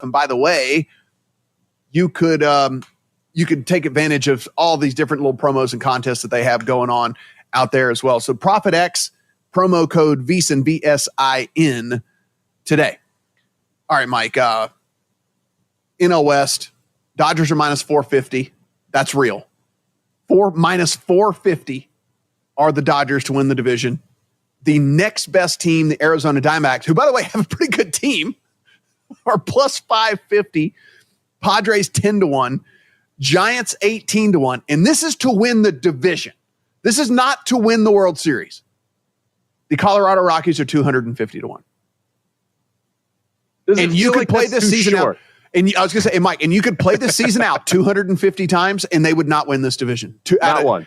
And by the way, you could take advantage of all these different little promos and contests that they have going on out there as well. So ProfitX, promo code VSIN, VSIN today. All right, Mike. NL West, Dodgers are minus 450. That's real. Minus 450 are the Dodgers to win the division. The next best team, the Arizona Diamondbacks, who, by the way, have a pretty good team, are plus 550. Padres 10-1. Giants 18-1. And this is to win the division. This is not to win the World Series. The Colorado Rockies are 250-1. And you could play this season out. And I was going to say, hey, Mike, and you could play this season out 250 times, and they would not win this division. Not one.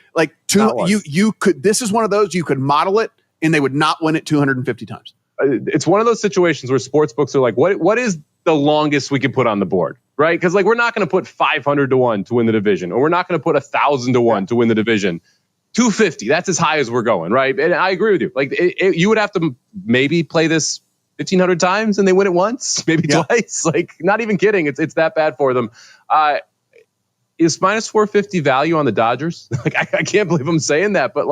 You could. This is one of those you could model it, and they would not win it 250 times. It's one of those situations where sports books are like, what is the longest we can put on the board, right? Because we're not going to put 500-1 to win the division, or we're not going to put 1,000-1 to win the division. 250, that's as high as we're going, right? And I agree with you. You would have to maybe play this 1,500 times and they win it once, maybe twice. Not even kidding. It's that bad for them. Is minus 450 value on the Dodgers? I can't believe I'm saying that, but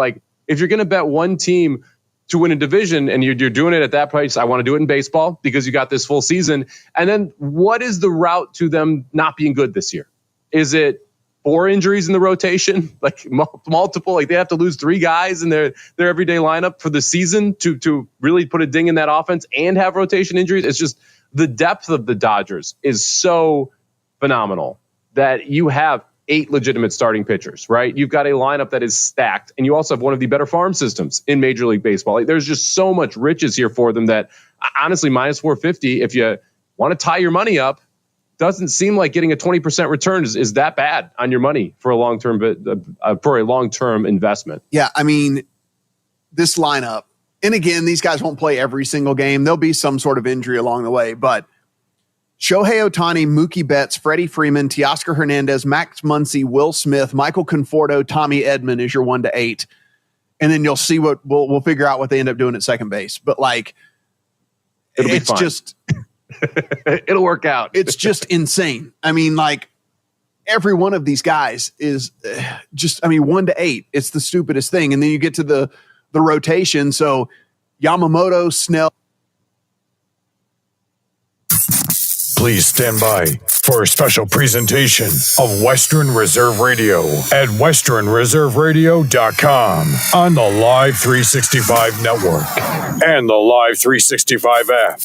if you're going to bet one team to win a division and you're doing it at that price, I want to do it in baseball because you got this full season. And then what is the route to them not being good this year? Is it 4 injuries in the rotation, multiple? They have to lose 3 guys in their everyday lineup for the season to really put a ding in that offense and have rotation injuries. It's just the depth of the Dodgers is so phenomenal that you have 8 legitimate starting pitchers, right? You've got a lineup that is stacked, and you also have one of the better farm systems in Major League Baseball. There's just so much riches here for them that honestly, minus 450, if you want to tie your money up, doesn't seem like getting a 20% return is that bad on your money for a long-term investment. Yeah, I mean, this lineup, and again, these guys won't play every single game. There'll be some sort of injury along the way, but Shohei Ohtani, Mookie Betts, Freddie Freeman, Teoscar Hernandez, Max Muncy, Will Smith, Michael Conforto, Tommy Edman is your 1 to 8. And then you'll see what we'll figure out what they end up doing at second base. But it'll be fine. Just it'll work out. It's just insane. I mean, every one of these guys is 1 to 8. It's the stupidest thing. And then you get to the rotation. So Yamamoto, Snell. Please stand by for a special presentation of Western Reserve Radio at westernreserveradio.com on the Live 365 network and the Live 365 app.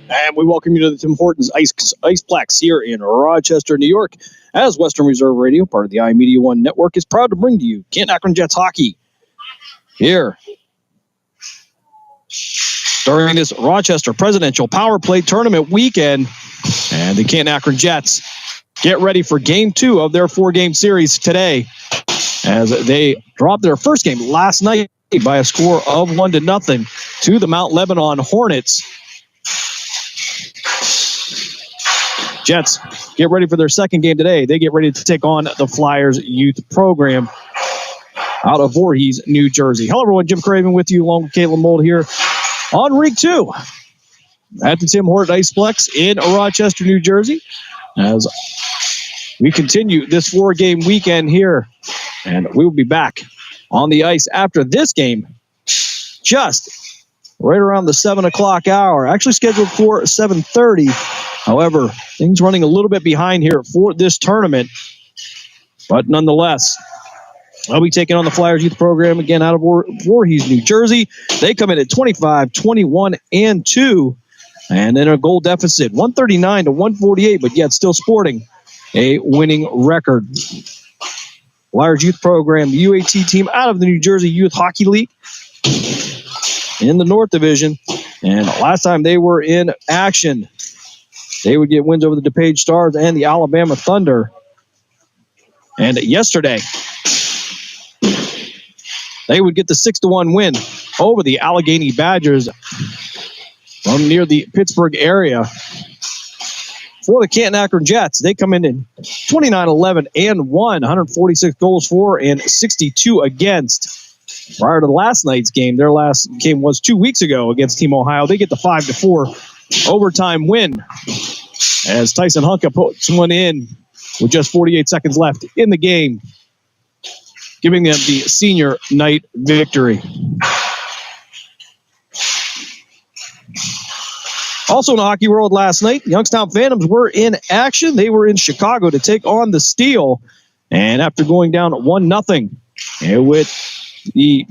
And we welcome you to the Tim Hortons Iceplex here in Rochester, New York, as Western Reserve Radio, part of the iMedia One Network, is proud to bring to you Canton-Akron Jets hockey here during this Rochester Presidential Power Play Tournament weekend. And the Canton-Akron Jets get ready for Game 2 of their 4-game series today, as they dropped their first game last night by a score of 1-0 to the Mount Lebanon Hornets. Jets get ready for their second game today. They get ready to take on the Flyers youth program out of Voorhees, New Jersey. Hello, everyone. Jim Craven with you, along with Caitlin Mold here on Week 2 at the Tim Hortons Iceplex in Rochester, New Jersey, as we continue this 4-game weekend here. And we will be back on the ice after this game just right around the 7 o'clock hour. Actually scheduled for 7:30. However, things running a little bit behind here for this tournament. But nonetheless, I'll be taking on the Flyers youth program again out of Voorhees, New Jersey. They come in at 25, 21, and 2. And then a goal deficit, 139 to 148, but yet still sporting a winning record. Flyers youth program, the UAT team out of the New Jersey Youth Hockey League in the North Division. And last time they were in action, they would get wins over the DuPage Stars and the Alabama Thunder. And yesterday, they would get the 6-1 win over the Allegheny Badgers from near the Pittsburgh area. For the Canton-Akron Jets, they come in 29-11 and 146 goals for and 62 against. Prior to last night's game, their last game was 2 weeks ago against Team Ohio. They get the 5-4 overtime win as Tyson Hunka puts one in with just 48 seconds left in the game, giving them the senior night victory. Also in the hockey world last night, Youngstown Phantoms were in action. They were in Chicago to take on the Steel. And after going down 1-0 with the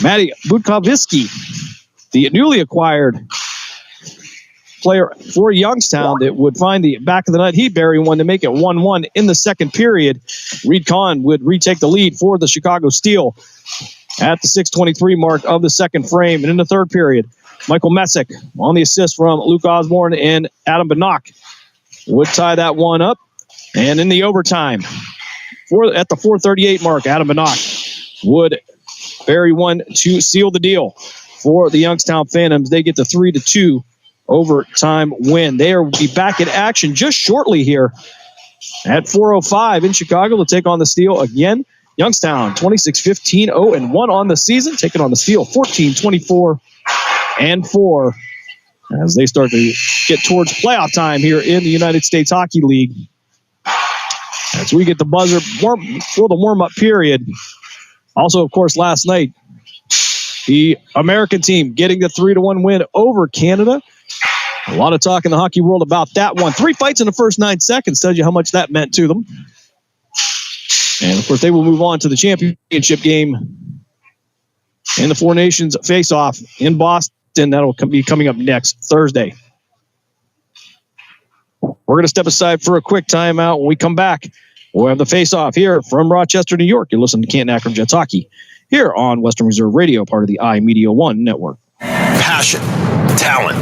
Matty Budkovsky, the newly acquired player for Youngstown that would find the back of the net. He buried one to make it 1-1 in the second period. Reed Kahn would retake the lead for the Chicago Steel at the 6:23 mark of the second frame. And in the third period, Michael Messick on the assist from Luke Osborne and Adam Bannock would tie that one up. And in the overtime, at the 4:38 mark, Adam Bannock would bury one to seal the deal for the Youngstown Phantoms. They get the 3-2 overtime win. They will be back in action just shortly here at 4:05 in Chicago to take on the Steel again. Youngstown 26-15-0-1 on the season, taking on the Steel 14-24-4 as they start to get towards playoff time here in the United States Hockey League. As we get the buzzer for the warm-up period. Also, of course, last night, the American team getting the 3-1 win over Canada. A lot of talk in the hockey world about that one. 3 fights in the first 9 seconds tells you how much that meant to them. And, of course, they will move on to the championship game in the Four Nations face-off in Boston. That'll be coming up next Thursday. We're going to step aside for a quick timeout. When we come back, we'll have the face-off here from Rochester, New York. You're listening to Canton-Akron Jets Hockey here on Western Reserve Radio, part of the iMedia One network. Passion, talent,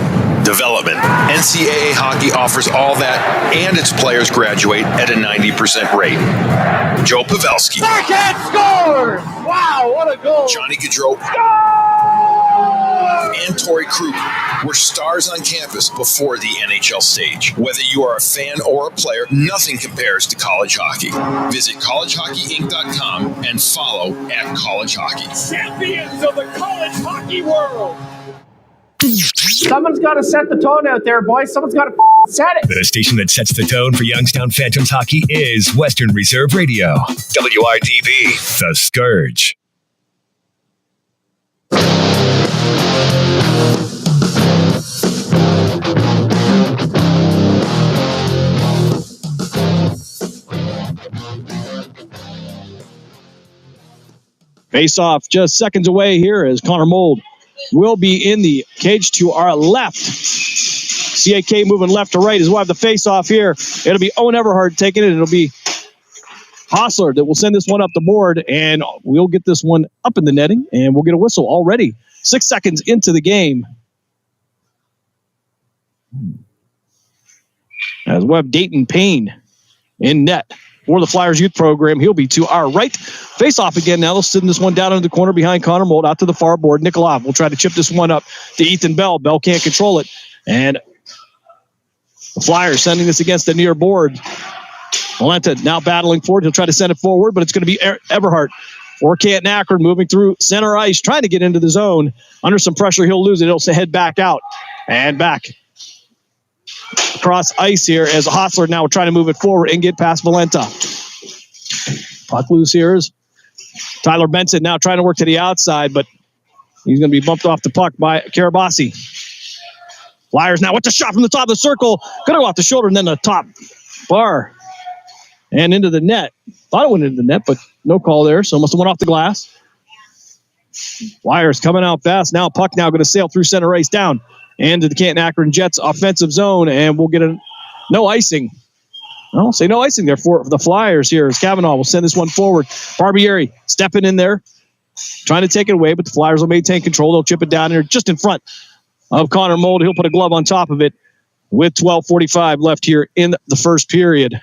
development. NCAA hockey offers all that, and its players graduate at a 90% rate. Joe Pavelski. Backhand scores! Wow, what a goal! Johnny Gaudreau. And Torrey Krug were stars on campus before the NHL stage. Whether you are a fan or a player, nothing compares to college hockey. Visit collegehockeyinc.com and follow @collegehockey. Champions of the college hockey world! Someone's got to set the tone out there, boys. Someone's got to set it. The station that sets the tone for Youngstown Phantoms hockey is Western Reserve Radio. WIDB, The Scourge. Face off just seconds away here as Connor Mold will be in the cage to our left. CAK moving left to right as we'll have the face off here. It'll be Owen Everhart taking it. It'll be Hostler that will send this one up the board, and we'll get this one up in the netting, and we'll get a whistle already. 6 seconds into the game. As we have Dayton Payne in net for the Flyers youth program. He'll be to our right. Face off again now. They'll send this one down into the corner behind Connor Mold out to the far board. Nikolov will try to chip this one up to Ethan Bell. Bell can't control it. And the Flyers sending this against the near board. Valenta now battling forward. He'll try to send it forward, but it's going to be Everhart or Canton-Akron moving through center ice, trying to get into the zone. Under some pressure, he'll lose it. He'll head back out and back across ice here as Hostler now trying to move it forward and get past Valenta. Puck loose here is Tyler Benson now trying to work to the outside, but he's going to be bumped off the puck by Karabasi. Flyers now with the shot from the top of the circle. Going to go off the shoulder and then the top bar and into the net. Thought it went into the net, but no call there, so must have went off the glass. Flyers coming out fast. Now puck now going to sail through center ice down into the Canton-Akron Jets offensive zone, and we'll get a no icing. I'll say no icing there for the Flyers here as Kavanaugh will send this one forward. Barbieri stepping in there, trying to take it away, but the Flyers will maintain control. They'll chip it down here just in front of Connor Mold. He'll put a glove on top of it with 12:45 left here in the first period.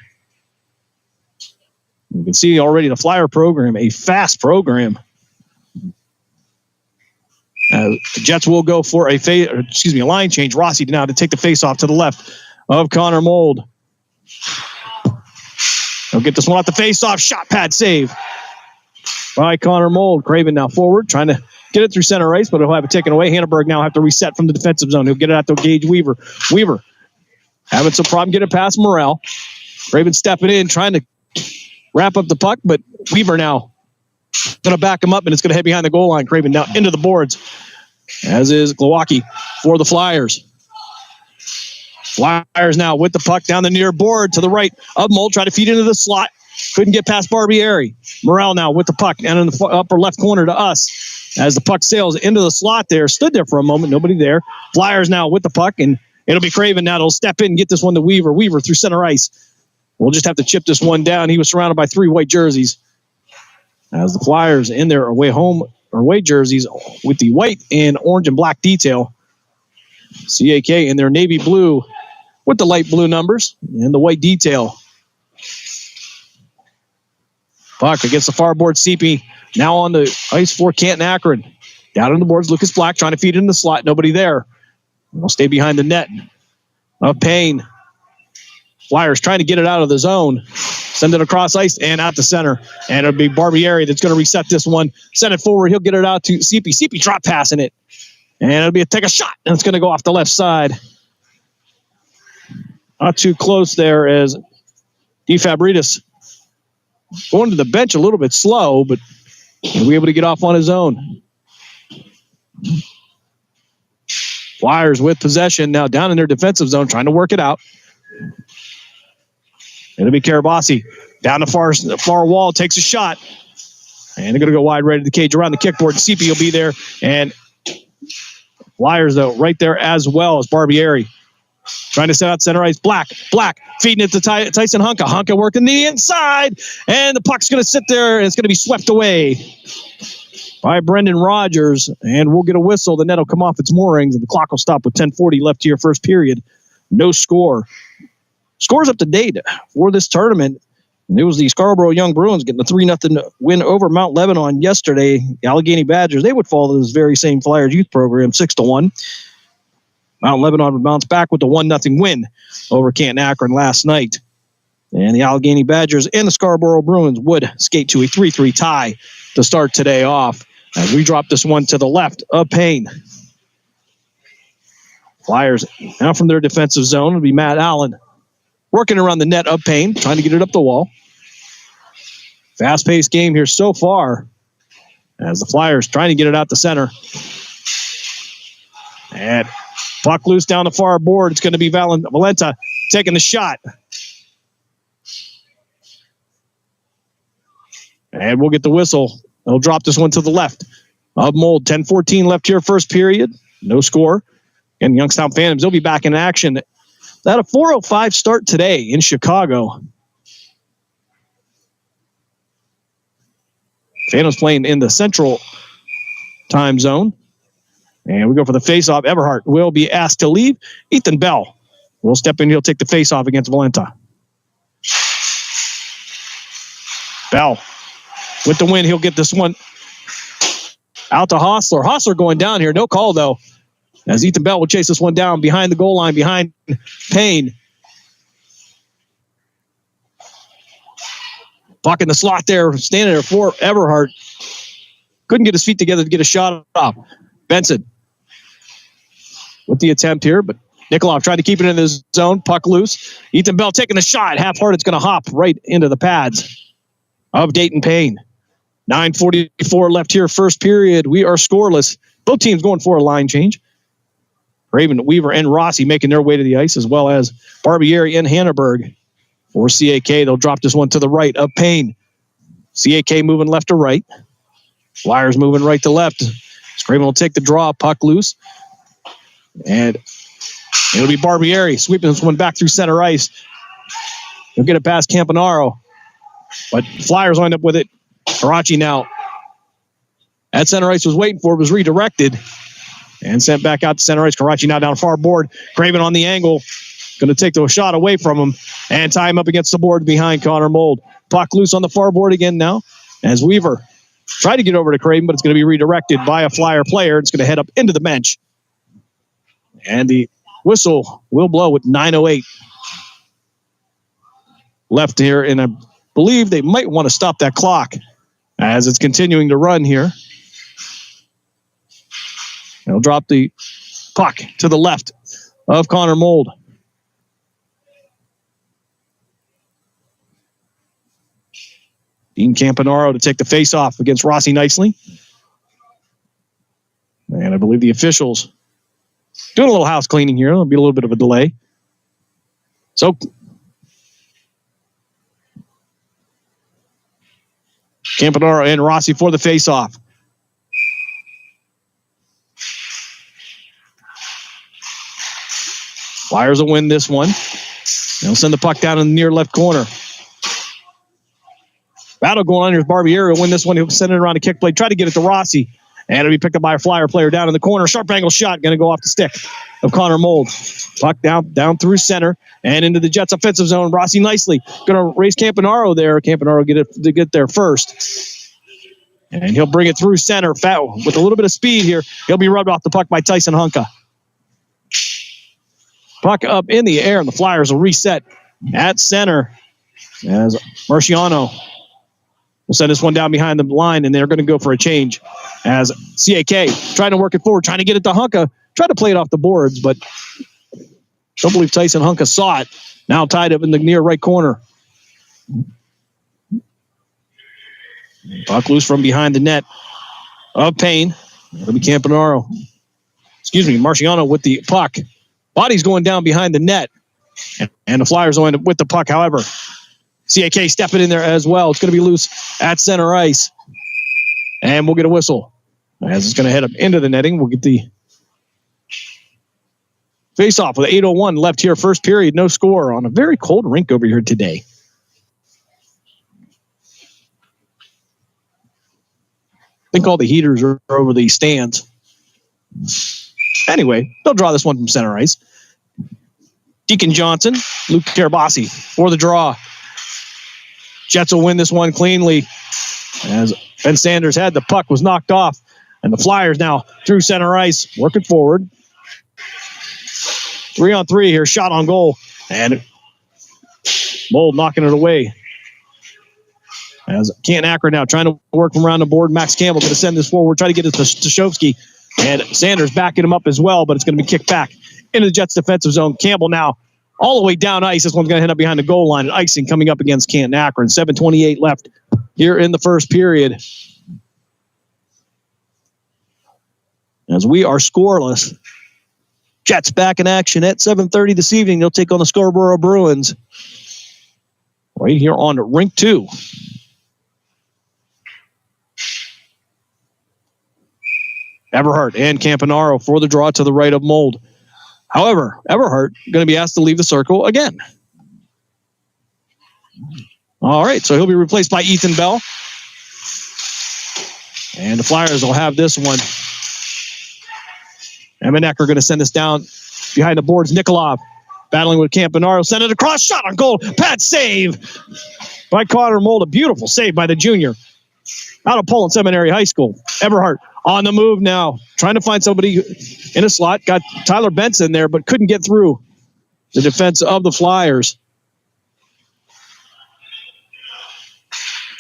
You can see already the Flyer program, a fast program. The Jets will go for a line change. Rossi now to take the face off to the left of Connor Mold. He'll get this one off the face off. Shot pad save by Connor Mold. Craven now forward, trying to get it through center ice, but he'll have it taken away. Hannibal now have to reset from the defensive zone. He'll get it out to Gage Weaver. Weaver having some problem getting past Morrell. Craven stepping in, trying to wrap up the puck, but Weaver now going to back him up, and it's going to head behind the goal line. Craven now into the boards, as is Glowacki for the Flyers. Flyers now with the puck down the near board to the right of Mold, try to feed into the slot. Couldn't get past Barbieri. Morrell now with the puck down in the upper left corner to us as the puck sails into the slot there. Stood there for a moment, nobody there. Flyers now with the puck, and it'll be Craven now. It'll step in and get this one to Weaver. Weaver through center ice. We'll just have to chip this one down. He was surrounded by 3 white jerseys. As the Flyers in their away jerseys with the white and orange and black detail. CAK in their navy blue with the light blue numbers and the white detail. Puck against the far board. CP now on the ice for Canton-Akron. Down on the boards, Lucas Black trying to feed it in the slot. Nobody there. We'll stay behind the net of Payne. Flyers trying to get it out of the zone. Send it across ice and out to center. And it'll be Barbieri that's going to reset this one. Send it forward. He'll get it out to CP. CP drop passing it. And it'll be take a shot. And it's going to go off the left side. Not too close there as DeFabritas going to the bench a little bit slow, but he'll be able to get off on his own. Flyers with possession now down in their defensive zone, trying to work it out. It'll be Karabasi down the far wall, takes a shot. And they're going to go wide right at the cage around the kickboard. CP will be there. And Flyers, though, right there as well as Barbieri. Trying to set out center ice. Black feeding it to Tyson Hunka. Hunka working the inside. And the puck's going to sit there, and it's going to be swept away by Brendan Rogers. And we'll get a whistle. The net will come off its moorings, and the clock will stop with 10:40 left here, first period. No score. Scores up to date for this tournament. And it was the Scarborough Young Bruins getting a 3-0 win over Mount Lebanon yesterday. The Allegheny Badgers, they would follow this very same Flyers youth program, 6-1. Mount Lebanon would bounce back with a 1-0 win over Canton-Akron last night. And the Allegheny Badgers and the Scarborough Bruins would skate to a 3-3 tie to start today off. As we drop this one to the left of Payne. Flyers now from their defensive zone will be Matt Allen. Working around the net of Payne, trying to get it up the wall. Fast-paced game here so far as the Flyers trying to get it out the center. And puck loose down the far board. It's going to be Valenta taking the shot. And we'll get the whistle. They'll drop this one to the left of Mold. 10:14 left here, first period. No score. And Youngstown Phantoms, they'll be back in action. That a 4:05 start today in Chicago. Phantoms playing in the central time zone. And we go for the face-off. Everhart will be asked to leave. Ethan Bell will step in. He'll take the face-off against Valenta. Bell with the win. He'll get this one out to Hostler. Hostler going down here. No call, though, as Ethan Bell will chase this one down behind the goal line, behind Payne. Puck in the slot there, standing there for Everhart. Couldn't get his feet together to get a shot off. Benson with the attempt here, but Nikolov tried to keep it in his zone. Puck loose. Ethan Bell taking the shot. Half-hearted's going to hop right into the pads of Dayton Payne. 9:44 left here, first period. We are scoreless. Both teams going for a line change. Raven, Weaver, and Rossi making their way to the ice, as well as Barbieri and Hanneberg. For CAK, they'll drop this one to the right of Payne. CAK moving left to right. Flyers moving right to left. Scraven will take the draw, puck loose. And it'll be Barbieri sweeping this one back through center ice. He'll get it past Campanaro. But Flyers wind up with it. Karachi now at center ice was waiting for it, was redirected and sent back out to center ice. Karachi now down far board. Craven on the angle. Going to take the shot away from him and tie him up against the board behind Connor Mold. Puck loose on the far board again now as Weaver tried to get over to Craven, but it's going to be redirected by a Flyer player. It's going to head up into the bench. And the whistle will blow with 9:08 left here, and I believe they might want to stop that clock as it's continuing to run here. They'll drop the puck to the left of Connor Mold. Dean Campanaro to take the face-off against Rossi nicely. And I believe the officials doing a little house cleaning here. There'll be a little bit of a delay. So Campanaro and Rossi for the face-off. Flyers will win this one. They'll send the puck down in the near left corner. Battle going on here with Barbieri. Will win this one. He'll send it around a kick play. Try to get it to Rossi. And it'll be picked up by a Flyer player down in the corner. Sharp angle shot. Going to go off the stick of Connor Mold. Puck down through center and into the Jets offensive zone. Rossi nicely going to race Campanaro there. Campanaro get there first. And he'll bring it through center. With a little bit of speed here. He'll be rubbed off the puck by Tyson Hunka. Puck up in the air, and the Flyers will reset at center as Marciano will send this one down behind the line, and they're going to go for a change as CAK trying to work it forward, trying to get it to Hunka, try to play it off the boards, but don't believe Tyson Hunka saw it. Now tied up in the near right corner. Puck loose from behind the net of Payne. It'll be Campanaro. Marciano with the puck. Body's going down behind the net, and the Flyers will end up with the puck. However, CAK stepping in there as well. It's going to be loose at center ice, and we'll get a whistle as it's going to head up into the netting. We'll get the face-off with 8:01 left here, first period. No score on a very cold rink over here today. I think all the heaters are over the stands. Anyway, they'll draw this one from center ice. Deacon Johnson, Luke Carabassi for the draw. Jets will win this one cleanly as Ben Sanders had the puck, was knocked off, and the Flyers now through center ice, working forward. 3-on-3 here, shot on goal, and Mold knocking it away. As Canton-Akron now trying to work from around the board. Max Campbell going to send this forward, try to get it to Stovsky. And Sanders backing him up as well, but it's going to be kicked back into the Jets' defensive zone. Campbell now all the way down ice. This one's going to head up behind the goal line. And icing coming up against Canton-Akron. 7:28 left here in the first period. As we are scoreless. Jets back in action at 7:30 this evening. They'll take on the Scarborough Bruins. Right here on Rink 2. Everhart and Campanaro for the draw to the right of Mold. However, Everhart going to be asked to leave the circle again. All right, so he'll be replaced by Ethan Bell. And the Flyers will have this one. Emenek are going to send this down behind the boards. Nikolov battling with Campanaro. Sent it across. Shot on goal. Pat save by Connor Mold. A beautiful save by the junior out of Poland Seminary High School. Everhart on the move now. Trying to find somebody in a slot. Got Tyler Benson there, but couldn't get through the defense of the Flyers.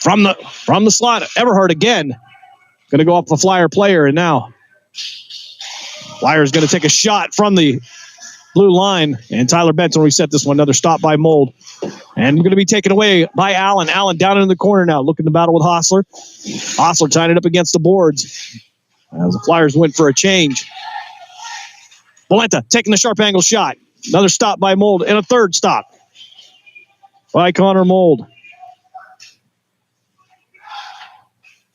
From the slot, Everhart again. Going to go up a Flyer player, and now Flyers going to take a shot from the blue line, and Tyler Benson will reset this one. Another stop by Mold. And going to be taken away by Allen. Allen down in the corner now, looking to battle with Hostler. Hostler tying it up against the boards as the Flyers went for a change. Valenta taking the sharp angle shot. Another stop by Mold, and a third stop by Connor Mold.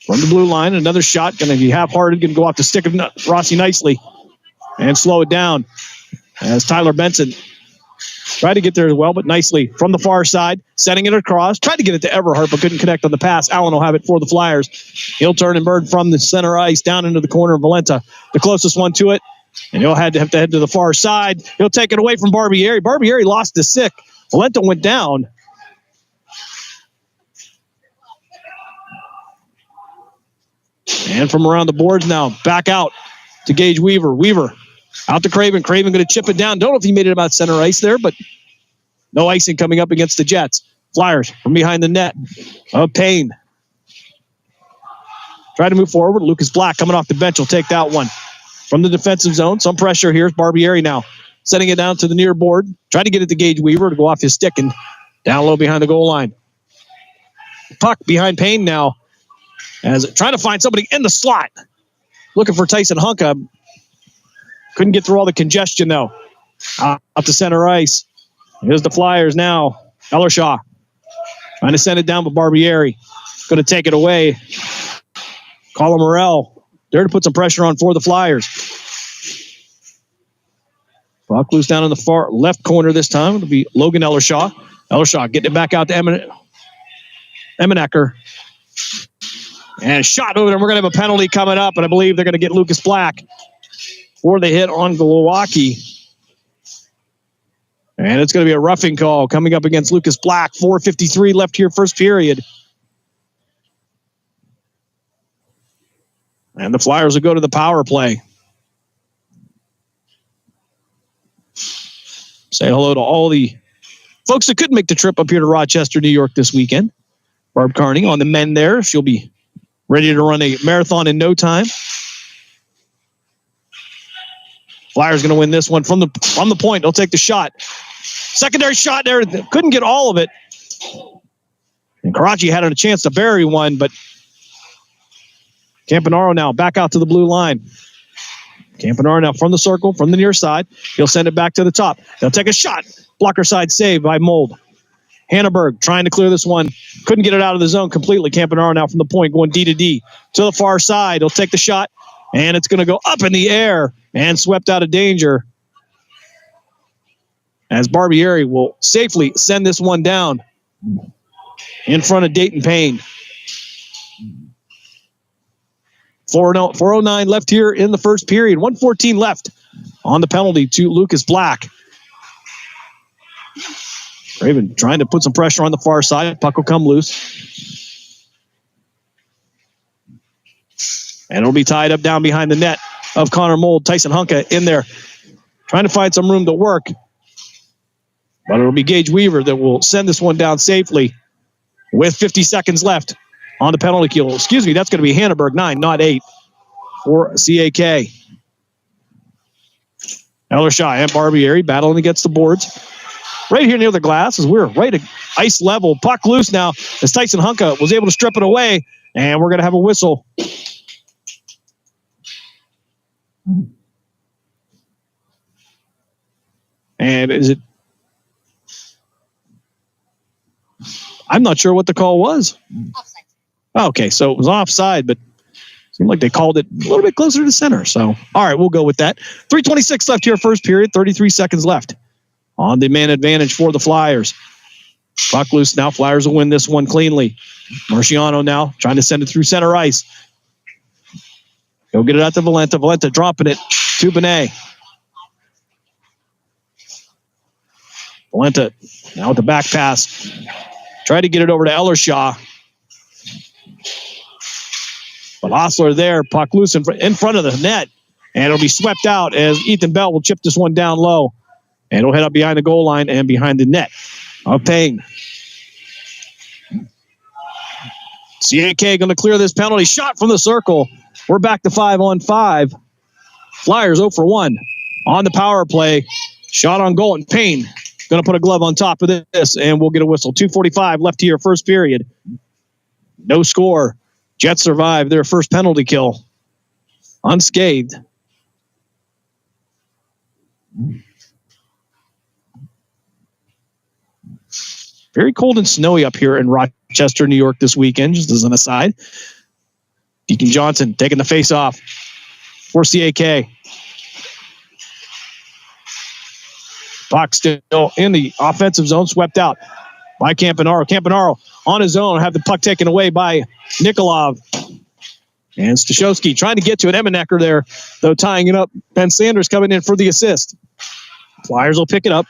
From the blue line, another shot. Going to be half-hearted. Going to go off the stick of Rossi nicely and slow it down as Tyler Benson tried to get there as well, but nicely from the far side, setting it across. Tried to get it to Everhart, but couldn't connect on the pass. Allen will have it for the Flyers. He'll turn and burn from the center ice down into the corner of Valenta. The closest one to it, and he'll have to head to the far side. He'll take it away from Barbieri. Barbieri lost the stick. Valenta went down. And from around the boards now, back out to Gage Weaver. Weaver out to Craven. Craven going to chip it down. Don't know if he made it about center ice there, but no icing coming up against the Jets. Flyers from behind the net. Payne. Try to move forward. Lucas Black coming off the bench will take that one. From the defensive zone, some pressure here. Barbieri now setting it down to the near board. Trying to get it to Gage Weaver to go off his stick and down low behind the goal line. Puck behind Payne now. As trying to find somebody in the slot. Looking for Tyson Hunka. Couldn't get through all the congestion, though. Out to center ice. Here's the Flyers now. Ellershaw trying to send it down, but Barbieri going to take it away. Colin Morrell there to put some pressure on for the Flyers. Puck loose down in the far left corner this time. It'll be Logan Ellershaw. Ellershaw getting it back out to Emmenecker. And a shot over there. We're going to have a penalty coming up, and I believe they're going to get Lucas Black for the hit on Glowacki. And it's going to be a roughing call coming up against Lucas Black. 4:53 left here, first period. And the Flyers will go to the power play. Say hello to all the folks that couldn't make the trip up here to Rochester, New York this weekend. Barb Carney on the men there. She'll be ready to run a marathon in no time. Flyers going to win this one from the point. They'll take the shot. Secondary shot there. Couldn't get all of it. And Karachi had a chance to bury one, but Campanaro now back out to the blue line. Campanaro now from the circle, from the near side. He'll send it back to the top. They'll take a shot. Blocker side save by Mold. Hanneberg trying to clear this one. Couldn't get it out of the zone completely. Campanaro now from the point going D to D. To the far side. He'll take the shot. And it's going to go up in the air and swept out of danger. As Barbieri will safely send this one down in front of Dayton Payne. 4:09 left here in the first period. 1:14 left on the penalty to Lucas Black. Raven trying to put some pressure on the far side. Puck will come loose. And it'll be tied up down behind the net of Connor Mold. Tyson Hunka in there trying to find some room to work. But it'll be Gage Weaver that will send this one down safely with 50 seconds left on the penalty kill. Excuse me, that's going to be Hanneberg, 9, not 8 for CAK. Ellershaw and Barbieri battling against the boards. Right here near the glass as we're right at ice level. Puck loose now as Tyson Hunka was able to strip it away. And we're going to have a whistle. And is it? I'm not sure what the call was. Offside. Okay, so it was offside, but it seemed like they called it a little bit closer to center. So, all right, we'll go with that. 3:26 left here, first period, 33 seconds left on the man advantage for the Flyers. Puck loose now. Flyers will win this one cleanly. Marciano now trying to send it through center ice. Go get it out to Valenta. Valenta dropping it to Benet. Valenta now with the back pass. Tried to get it over to Ellershaw. But Osler there, puck loose in front of the net. And it'll be swept out as Ethan Bell will chip this one down low. And it'll head up behind the goal line and behind the net of Payne. CAK going to clear this penalty. Shot from the circle. We're back to 5-on-5. Flyers 0 for 1 on the power play. Shot on goal, and Payne going to put a glove on top of this, and we'll get a whistle. 2:45 left here, first period. No score. Jets survive their first penalty kill unscathed. Very cold and snowy up here in Rochester, New York this weekend, just as an aside. Deacon Johnson taking the face off for CAK. Puck still in the offensive zone, swept out by Campanaro. Campanaro on his own, have the puck taken away by Nikolov. And Stashowski trying to get to it. Emmenecker there, though, tying it up. Ben Sanders coming in for the assist. Flyers will pick it up.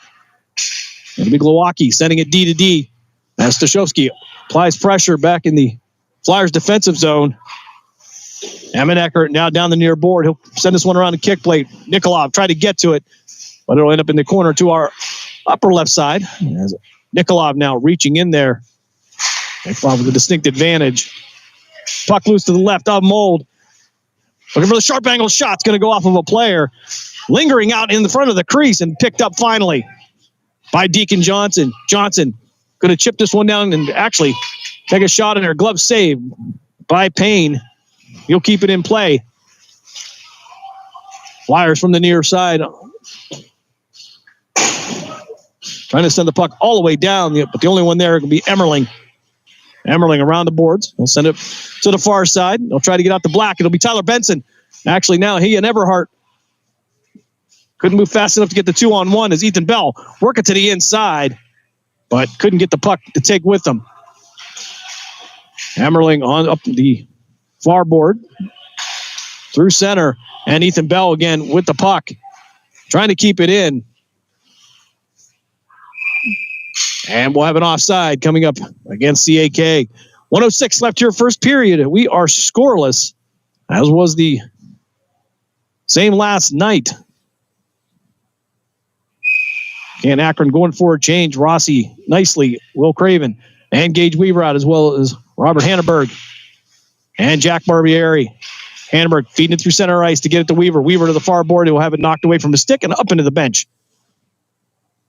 It'll be Glowacki sending it D to D as Stashowski applies pressure back in the Flyers defensive zone. Emmenecker now down the near board. He'll send this one around the kick plate. Nikolov tried to get to it, but it'll end up in the corner to our upper left side. As Nikolov now reaching in there. Nikolov with a distinct advantage. Puck loose to the left of Mold. Looking for the sharp angle shot. It's going to go off of a player. Lingering out in the front of the crease and picked up finally by Deacon Johnson. Johnson going to chip this one down and actually take a shot in there. Glove save by Payne. He'll keep it in play. Flyers from the near side. Trying to send the puck all the way down, but the only one there can be Emmerling. Emmerling around the boards. He'll send it to the far side. They'll try to get out the black. It'll be Tyler Benson. Actually, now he and Everhart couldn't move fast enough to get the 2-on-1 as Ethan Bell working to the inside, but couldn't get the puck to take with them. Emmerling on up the far board through center, and Ethan Bell again with the puck, trying to keep it in. And we'll have an offside coming up against CAK. 1:06 left here, first period. We are scoreless, as was the same last night. Canton-Akron going for a change. Rossi nicely. Will Craven and Gage Weaver out, as well as Robert Hanneberg and Jack Barbieri. Hanneberg feeding it through center ice to get it to Weaver. Weaver to the far board. He'll have it knocked away from the stick and up into the bench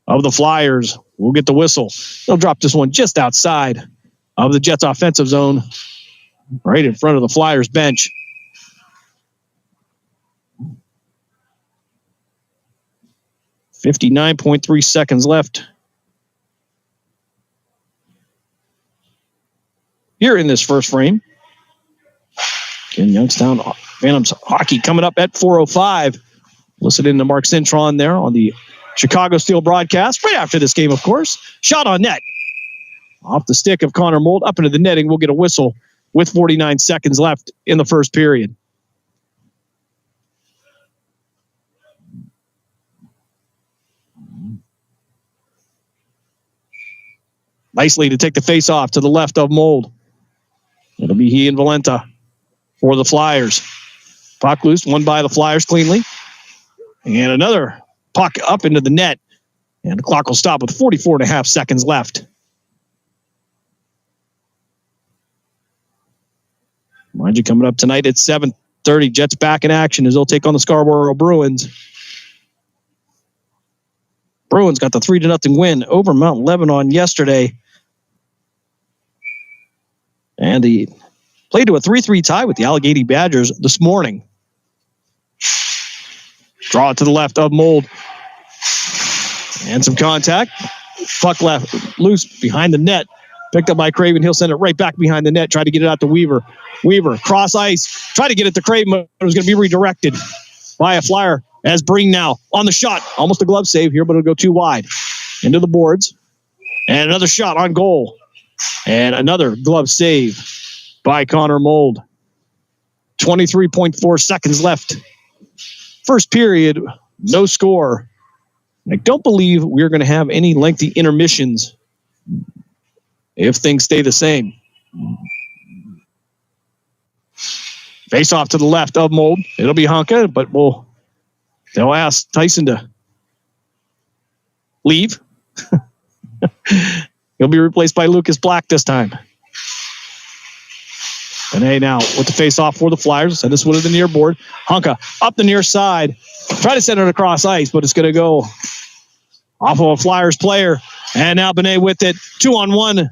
of the Flyers. We'll get the whistle. They'll drop this one just outside of the Jets' offensive zone, right in front of the Flyers bench. .3 seconds left here in this first frame. Again, Youngstown Phantoms hockey coming up at 4:05. Listening to Mark Cintron there on the Chicago Steel broadcast right after this game, of course. Shot on net off the stick of Connor Mold up into the netting. We'll get a whistle with 49 seconds left in the first period. Nicely to take the face off to the left of Mold. It'll be he and Valenta for the Flyers. Puck loose, won by the Flyers cleanly. And another puck up into the net. And the clock will stop with 44.5 seconds left. Mind you, coming up tonight at 7:30, Jets back in action as they'll take on the Scarborough Bruins. Bruins got the 3-0 win over Mount Lebanon yesterday. And he played to a 3-3 tie with the Allegheny Badgers this morning. Draw it to the left of Mold. And some contact. Puck left loose behind the net. Picked up by Craven. He'll send it right back behind the net. Try to get it out to Weaver. Weaver, cross ice. Try to get it to Craven, but it was going to be redirected by a Flyer as Breen now on the shot. Almost a glove save here, but it'll go too wide. Into the boards. And another shot on goal. And another glove save by Connor Mold. 23.4 seconds left. First period, no score. I don't believe we're going to have any lengthy intermissions if things stay the same. Face off to the left of Mold. It'll be Honka, but they'll ask Tyson to leave. He'll be replaced by Lucas Black this time. And hey, now with the face off for the Flyers, send this one to the near board. Honka up the near side. Try to send it across ice, but it's going to go off of a Flyers player. And now Benet with it. 2-on-1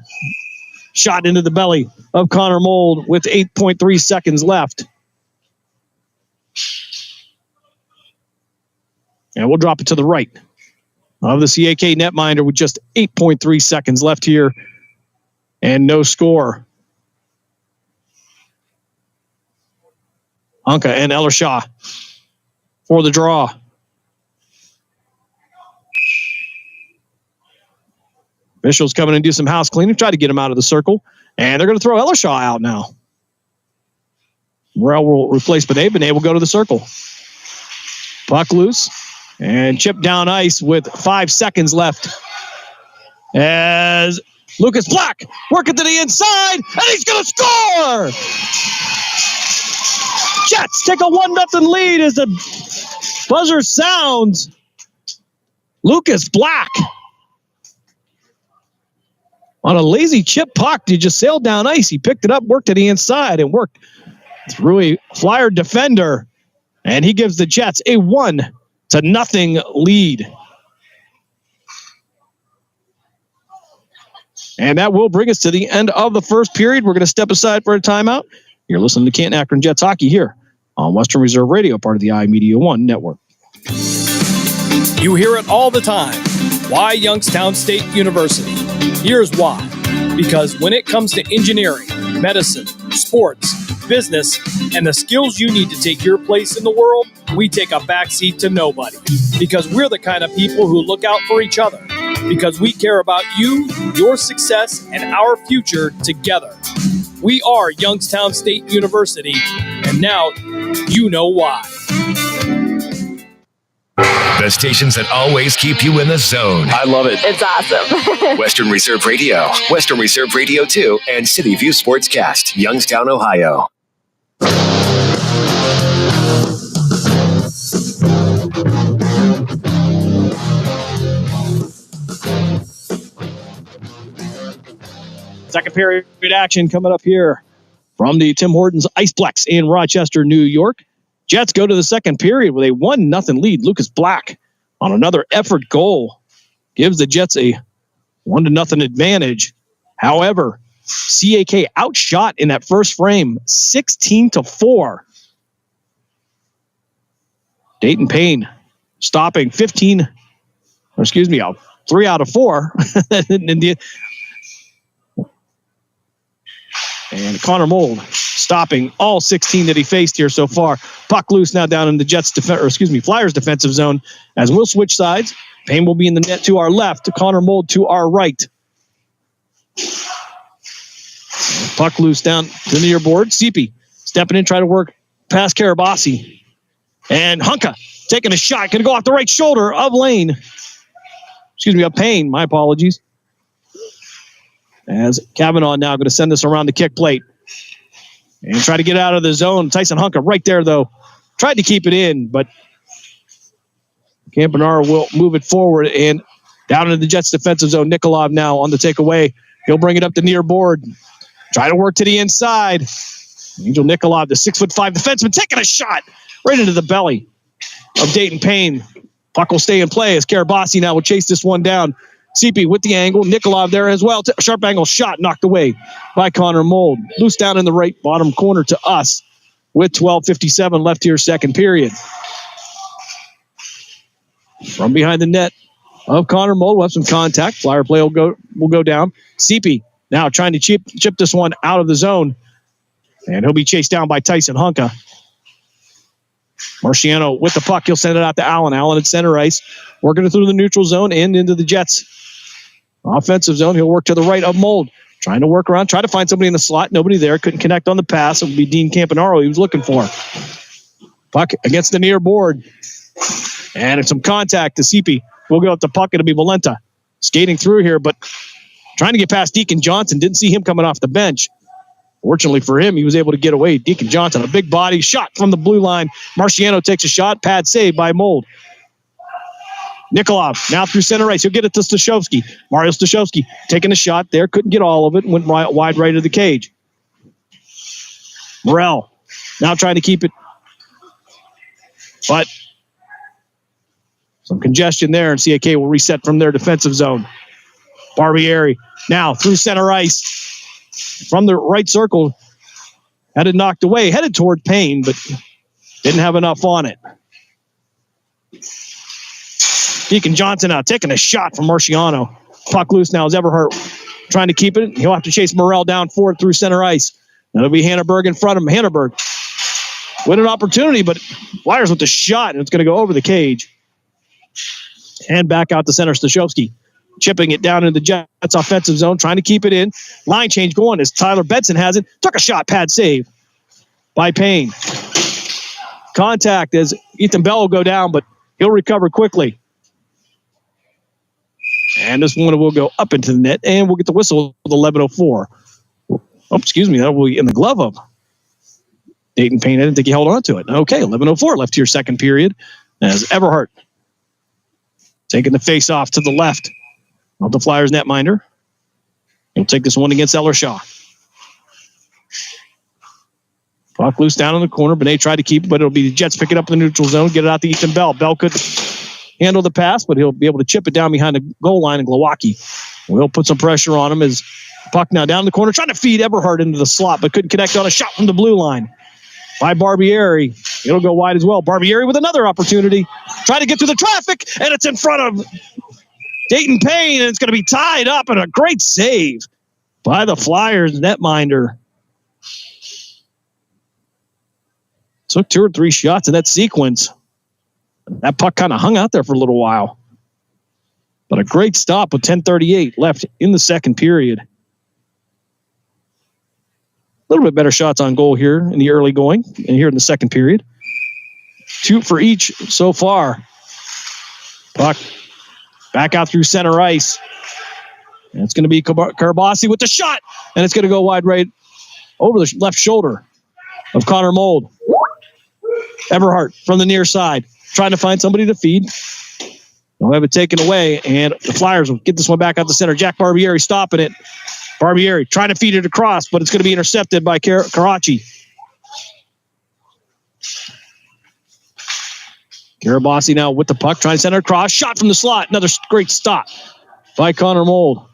shot into the belly of Connor Mold with 8.3 seconds left. And we'll drop it to the right of the CAK netminder with just 8.3 seconds left here and no score. Honka and Ellershaw for the draw. Officials coming and do some house cleaning, try to get him out of the circle, and they're going to throw Ellershaw out now. Morrell will replace Benet. Benet will go to the circle. Puck loose and chip down ice with 5 seconds left as Lucas Black working to the inside, and he's going to score! Jets take a 1-0 lead as the buzzer sounds. Lucas Black on a lazy chip puck. He just sailed down ice. He picked it up, worked to the inside, and worked through a Flyer defender. And he gives the Jets a 1-0 lead. And that will bring us to the end of the first period. We're going to step aside for a timeout. You're listening to Canton-Akron Jets hockey here on Western Reserve Radio, part of the iMedia One network. You hear it all the time. Why Youngstown State University? Here's why. Because when it comes to engineering, medicine, sports, business, and the skills you need to take your place in the world, we take a backseat to nobody. Because we're the kind of people who look out for each other. Because we care about you, your success, and our future together. We are Youngstown State University, and now you know why. The stations that always keep you in the zone. I love it. It's awesome. Western Reserve Radio, Western Reserve Radio 2, and City View Sportscast, Youngstown, Ohio. Second period action coming up here from the Tim Hortons Iceplex in Rochester, New York. Jets go to the second period with a 1-0 lead. Lucas Black on another effort goal gives the Jets a 1-0 advantage. However, CAK outshot in that first frame 16-4. Dayton Payne stopping 3 out of 4. And Connor Mold stopping all 16 that he faced here so far. Puck loose now down in the Flyers defensive zone as we'll switch sides. Payne will be in the net to our left, Connor Mold to our right. Puck loose down to the near board. Seepy stepping in, trying to work past Karabasi. And Honka taking a shot, going to go off the right shoulder of Payne. My apologies. As Kavanaugh now going to send this around the kick plate. And try to get out of the zone. Tyson Honka right there, though. Tried to keep it in, but Campanaro will move it forward and down into the Jets defensive zone. Nikolov now on the takeaway. He'll bring it up the near board. Try to work to the inside. Angel Nikolov, the 6'5" defenseman, taking a shot right into the belly of Dayton Payne. Puck will stay in play as Karabasi now will chase this one down. CP with the angle. Nikolov there as well. Sharp angle shot knocked away by Connor Mold. Loose down in the right bottom corner to us with 12:57 left here, second period. From behind the net of Connor Mold, we'll have some contact. Flyer play will go down. CP now trying to chip this one out of the zone. And he'll be chased down by Tyson Honka. Marciano with the puck. He'll send it out to Allen. Allen at center ice. Working it through the neutral zone and into the Jets offensive zone. He'll work to the right of Mold. Trying to work around. Try to find somebody in the slot. Nobody there. Couldn't connect on the pass. It would be Dean Campanaro he was looking for. Puck against the near board. And it's some contact to CP. We'll go up the puck. It'll be Valenta skating through here, but trying to get past Deacon Johnson. Didn't see him coming off the bench. Fortunately for him, he was able to get away. Deacon Johnson, a big body shot from the blue line. Marciano takes a shot. Pad save by Mold. Nikolov now through center ice. He'll get it to Stashowski. Mario Stashowski taking a shot there. Couldn't get all of it. Went wide right of the cage. Morrell now trying to keep it. But some congestion there, and CAK will reset from their defensive zone. Barbieri now through center ice. From the right circle. Had it knocked away. Headed toward Payne, but didn't have enough on it. Deacon Johnson now taking a shot from Marciano. Puck loose now as Everhart trying to keep it. He'll have to chase Morrell down forward through center ice. That'll be Hannaberg in front of him. Hannaberg with an opportunity, but Flyers with the shot, and it's going to go over the cage. And back out to center, Stashowski. Chipping it down into the Jets' offensive zone, trying to keep it in. Line change going as Tyler Benson has it. Took a shot, pad save by Payne. Contact as Ethan Bell will go down, but he'll recover quickly. And this one will go up into the net, and we'll get the whistle with 11:04. Oh, excuse me, that will be in the glove of Dayton Payne. I didn't think he held on to it. Okay, 11:04 left here, second period, as Everhart taking the face off to the left of the Flyers netminder. He'll take this one against Ellershaw. Puck loose down in the corner. Benet tried to keep it, but it'll be the Jets pick it up in the neutral zone, get it out to Ethan Bell. Bell could handle the pass, but he'll be able to chip it down behind the goal line, and Glowacki will put some pressure on him as puck now down the corner, trying to feed Everhart into the slot, but couldn't connect on a shot from the blue line by Barbieri. It'll go wide as well. Barbieri with another opportunity, trying to get through the traffic, and it's in front of Dayton Payne, and it's going to be tied up, and a great save by the Flyers netminder. Took 2 or 3 shots in that sequence. That puck kind of hung out there for a little while. But a great stop with 10:38 left in the second period. A little bit better shots on goal here in the early going and here in the second period. 2 for each so far. Puck back out through center ice. And it's going to be Karabasi with the shot. And it's going to go wide right over the left shoulder of Connor Mold. Everhart from the near side, trying to find somebody to feed. They'll have it taken away, and the Flyers will get this one back out the center. Jack Barbieri stopping it. Barbieri trying to feed it across, but it's going to be intercepted by Karachi. Karabasi now with the puck, trying to send it across. Shot from the slot. Another great stop by Connor Mold.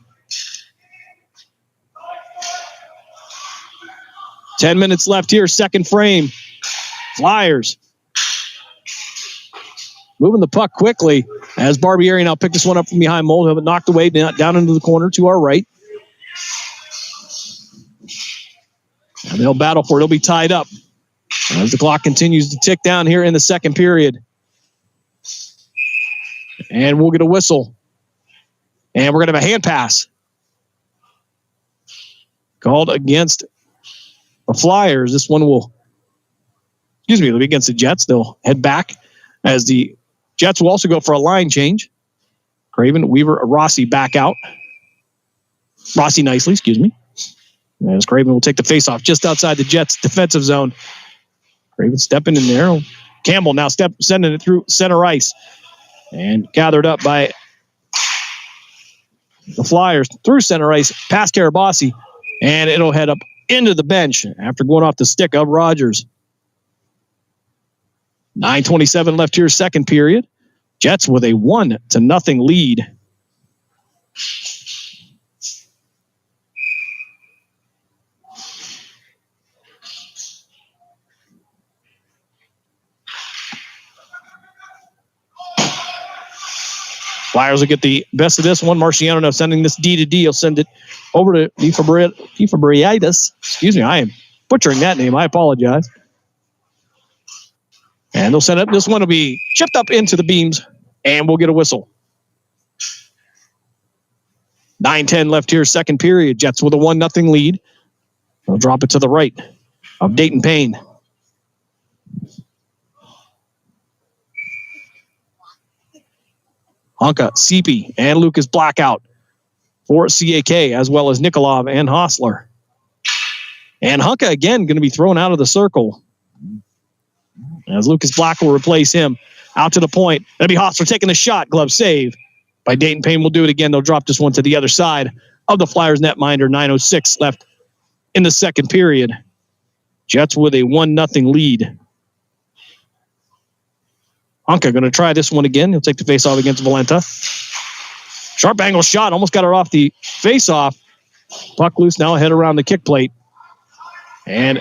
10 minutes left here, second frame. Flyers moving the puck quickly as Barbieri now picked this one up from behind Mold. He'll have it knocked away down into the corner to our right. And they'll battle for it. It'll be tied up as the clock continues to tick down here in the second period. And we'll get a whistle. And we're going to have a hand pass called against the Flyers. This one will, it'll be against the Jets. They'll head back as the Jets will also go for a line change. Craven, Weaver, Rossi back out. Rossi nicely, As Craven will take the face-off just outside the Jets' defensive zone. Craven stepping in there. Campbell now sending it through center ice. And gathered up by the Flyers through center ice, past Karabasi. And it'll head up into the bench after going off the stick of Rogers. 9:27 left here, second period. Jets with a 1-0 lead. Flyers will get the best of this one. Marciano now sending this D to D. He'll send it over to Defabriaitis. I am butchering that name. I apologize. And they'll send it. This one will be chipped up into the beams, and we'll get a whistle. 9:10 left here, second period. Jets with a 1-0 lead. They'll drop it to the right of Dayton Payne. Honka, Seepy, and Lucas Black out for CAK, as well as Nikolov and Hostler. And Honka, again, going to be thrown out of the circle, as Lucas Black will replace him. Out to the point. That'll be Hostler taking the shot. Glove save by Dayton Payne. Will do it again. They'll drop this one to the other side of the Flyers netminder. 9:06 left in the second period. Jets with a 1-0 lead. Honka going to try this one again. He'll take the faceoff against Valenta. Sharp angle shot. Almost got her off the faceoff. Puck loose now. Head around the kick plate. And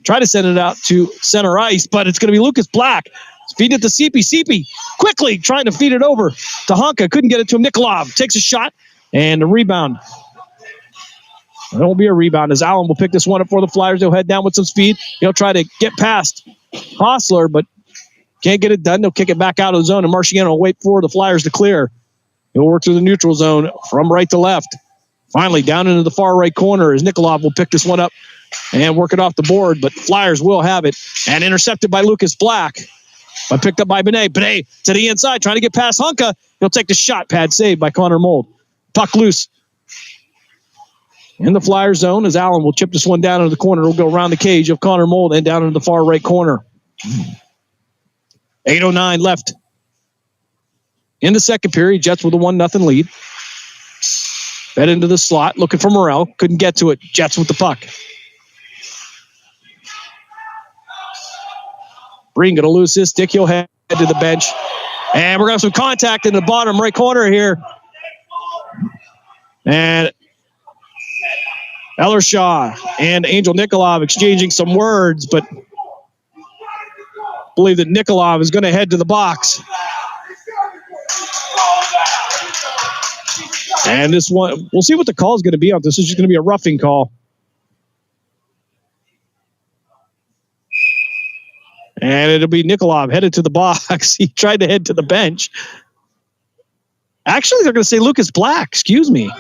try to send it out to center ice, but it's going to be Lucas Black. Feed it to Seepy. Seepy quickly trying to feed it over to Honka. Couldn't get it to him. Nikolov takes a shot and a rebound. There won't be a rebound as Allen will pick this one up for the Flyers. They'll head down with some speed. He'll try to get past Hostler, but can't get it done. They'll kick it back out of the zone, and Marciano will wait for the Flyers to clear. He'll work through the neutral zone from right to left. Finally, down into the far right corner as Nikolov will pick this one up and work it off the board, but Flyers will have it. And intercepted by Lucas Black, but picked up by Benet. Benet to the inside, trying to get past Honka. He'll take the shot. Pad saved by Connor Mold. Puck loose in the Flyers zone as Allen will chip this one down into the corner. It'll go around the cage of Connor Mold and down into the far right corner. 8:09 left in the second period. Jets with a 1-0 lead. Fed into the slot, looking for Morrell. Couldn't get to it. Jets with the puck. Breen going to lose his stick. He'll head to the bench. And we're going to have some contact in the bottom right corner here. And Ellershaw and Angel Nikolov exchanging some words, but I believe that Nikolov is going to head to the box. And this one, we'll see what the call is going to be on this. This is just going to be a roughing call. And it'll be Nikolov headed to the box. He tried to head to the bench. Actually, they're going to say Lucas Black. Excuse me.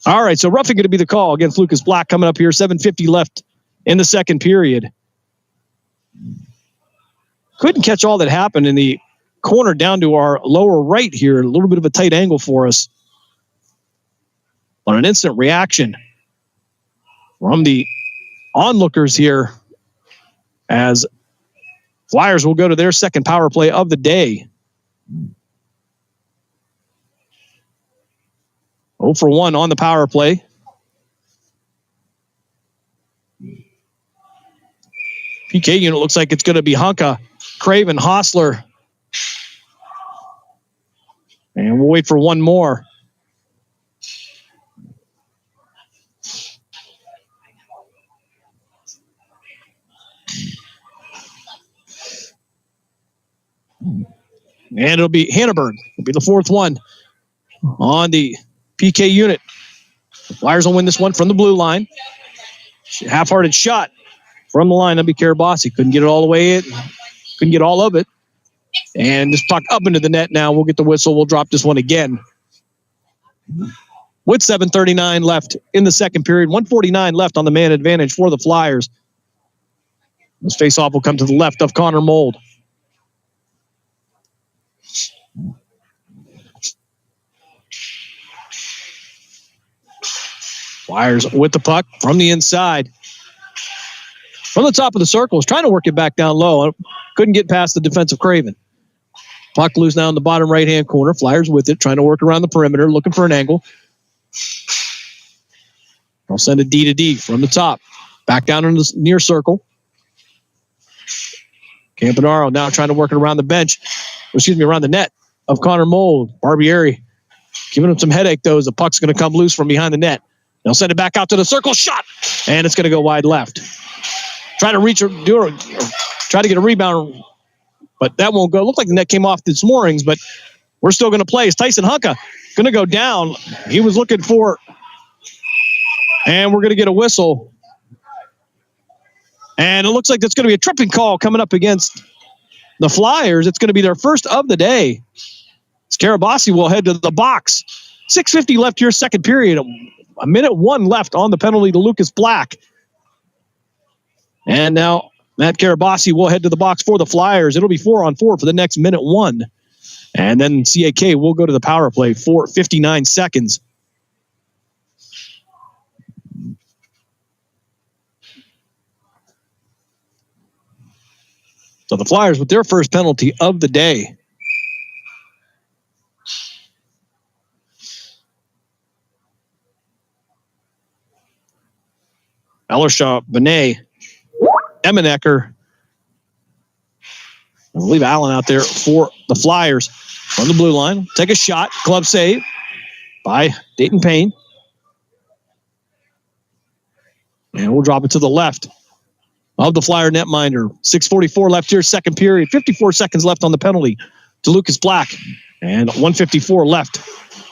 All right, so roughing going to be the call against Lucas Black coming up here. 7:50 left in the second period. Couldn't catch all that happened in the corner down to our lower right here. A little bit of a tight angle for us. On an instant reaction from the onlookers here as Flyers will go to their second power play of the day. 0 for 1 on the power play. PK unit looks like it's going to be Honka, Craven, Hostler. And we'll wait for one more. And it'll be Hanneberg. It'll be the fourth one on the PK unit. The Flyers will win this one from the blue line. Half-hearted shot from the line. That'll be Karabasi. Couldn't get it all the way in. Couldn't get all of it. And this puck up into the net now. We'll get the whistle. We'll drop this one again. With 7:39 left in the second period. 1:49 left on the man advantage for the Flyers. This face-off will come to the left of Connor Mold. Flyers with the puck from the inside. From the top of the circle, is trying to work it back down low. Couldn't get past the defensive Craven. Puck loose now in the bottom right-hand corner. Flyers with it, trying to work around the perimeter, looking for an angle. I'll send a D to D from the top. Back down in the near circle. Campanaro now trying to work it around the bench. Around the net of Connor Mold. Barbieri giving him some headache, though, as the puck's going to come loose from behind the net. They'll send it back out to the circle. Shot! And it's going to go wide left. Try to try to get a rebound, but that won't go. Looked like the net came off its moorings, but we're still going to play. It's Tyson Honka going to go down. He was looking for, and we're going to get a whistle. And it looks like that's going to be a tripping call coming up against the Flyers. It's going to be their first of the day. Karabasi will head to the box. 6:50 left here, second period. A minute 1 left on the penalty to Lucas Black. And now Matt Carabassi will head to the box for the Flyers. It'll be 4-on-4 for the next minute one. And then CAK will go to the power play for 59 seconds. So the Flyers with their first penalty of the day. Ellershaw, Benet, Emmenecker. I believe Allen out there for the Flyers on the blue line. Take a shot. Glove save by Dayton Payne. And we'll drop it to the left of the Flyer netminder. 6:44 left here, second period. 54 seconds left on the penalty to Lucas Black. And 1:54 left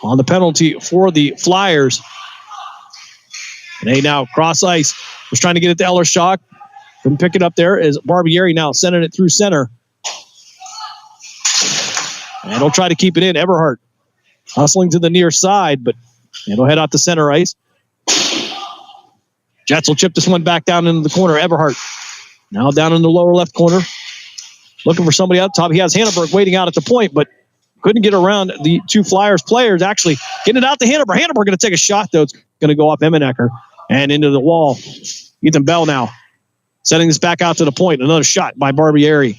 on the penalty for the Flyers. And they now cross ice. Was trying to get it to Ellershaw. Couldn't pick it up there as Barbieri now sending it through center. And he'll try to keep it in. Eberhardt hustling to the near side, but it'll head out to center ice. Jets will chip this one back down into the corner. Eberhardt now down in the lower left corner. Looking for somebody out top. He has Hanneberg waiting out at the point, but couldn't get around the two Flyers players. Actually getting it out to Hanneberg. Hanneberg going to take a shot, though. It's going to go off Emmenecker and into the wall. Ethan Bell now sending this back out to the point. Another shot by Barbieri.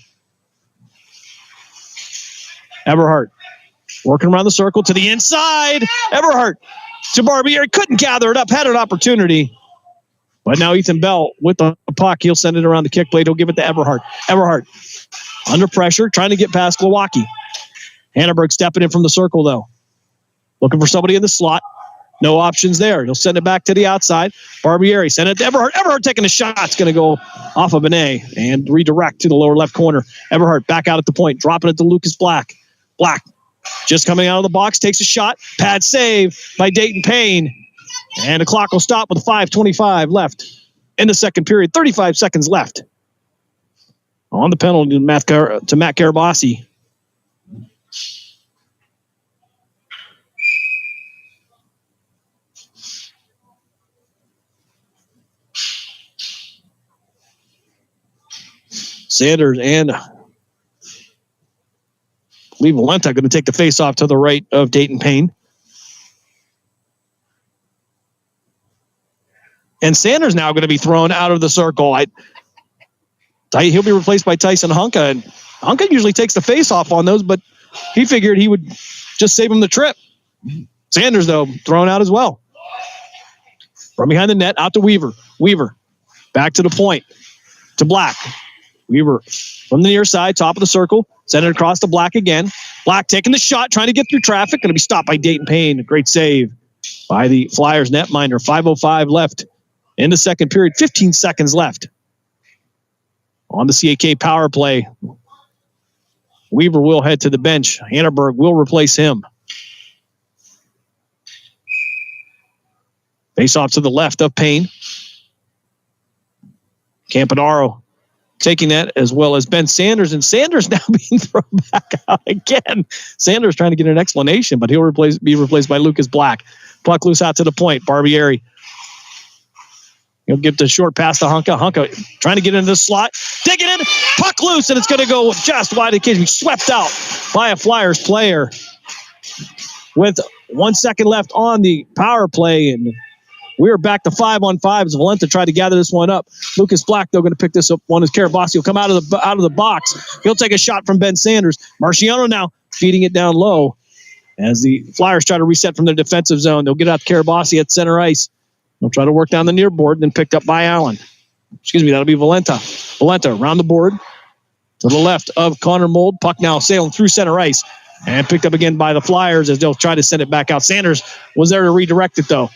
Eberhardt working around the circle to the inside. Eberhardt to Barbieri. Couldn't gather it up. Had an opportunity. But now Ethan Bell with the puck. He'll send it around the kick blade. He'll give it to Eberhardt. Eberhardt under pressure, trying to get past Glowacki. Hanneberg stepping in from the circle, though. Looking for somebody in the slot. No options there. He'll send it back to the outside. Barbieri send it to Eberhardt. Eberhardt taking a shot. It's going to go off of Benet and redirect to the lower left corner. Eberhardt back out at the point, dropping it to Lucas Black. Black just coming out of the box, takes a shot. Pad save by Dayton Payne. And the clock will stop with 5:25 left in the second period. 35 seconds left on the penalty to Matt Carabassi. Sanders and Lee Valenta going to take the face-off to the right of Dayton Payne. And Sanders now going to be thrown out of the circle. He'll be replaced by Tyson Hunka. And Hunka usually takes the face-off on those, but he figured he would just save him the trip. Sanders, though, thrown out as well. From behind the net, out to Weaver. Weaver back to the point to Black. Weaver from the near side, top of the circle. Send it across to Black again. Black taking the shot, trying to get through traffic. Going to be stopped by Dayton Payne. A great save by the Flyers netminder. 5:05 left in the second period. 15 seconds left on the CAK power play. Weaver will head to the bench. Hanneberg will replace him. Face off to the left of Payne. Campanaro taking that, as well as Ben Sanders, and Sanders now being thrown back out again. Sanders trying to get an explanation, but he'll be replaced by Lucas Black. Puck loose out to the point. Barbieri. He'll get the short pass to Hunka. Hunka trying to get into the slot. Dig it in. Puck loose, and it's going to go just wide of the cage. We swept out by a Flyers player with 1 second left on the power play, and we're back to 5-on-5 as Valenta tried to gather this one up. Lucas Black, though, going to pick this up one as Carabassi will come out of the box. He'll take a shot from Ben Sanders. Marciano now feeding it down low as the Flyers try to reset from their defensive zone. They'll get out to Carabassi at center ice. They'll try to work down the near board, then picked up by Allen. Excuse me, that'll be Valenta. Valenta around the board to the left of Connor Mold. Puck now sailing through center ice and picked up again by the Flyers as they'll try to send it back out. Sanders was there to redirect it, though.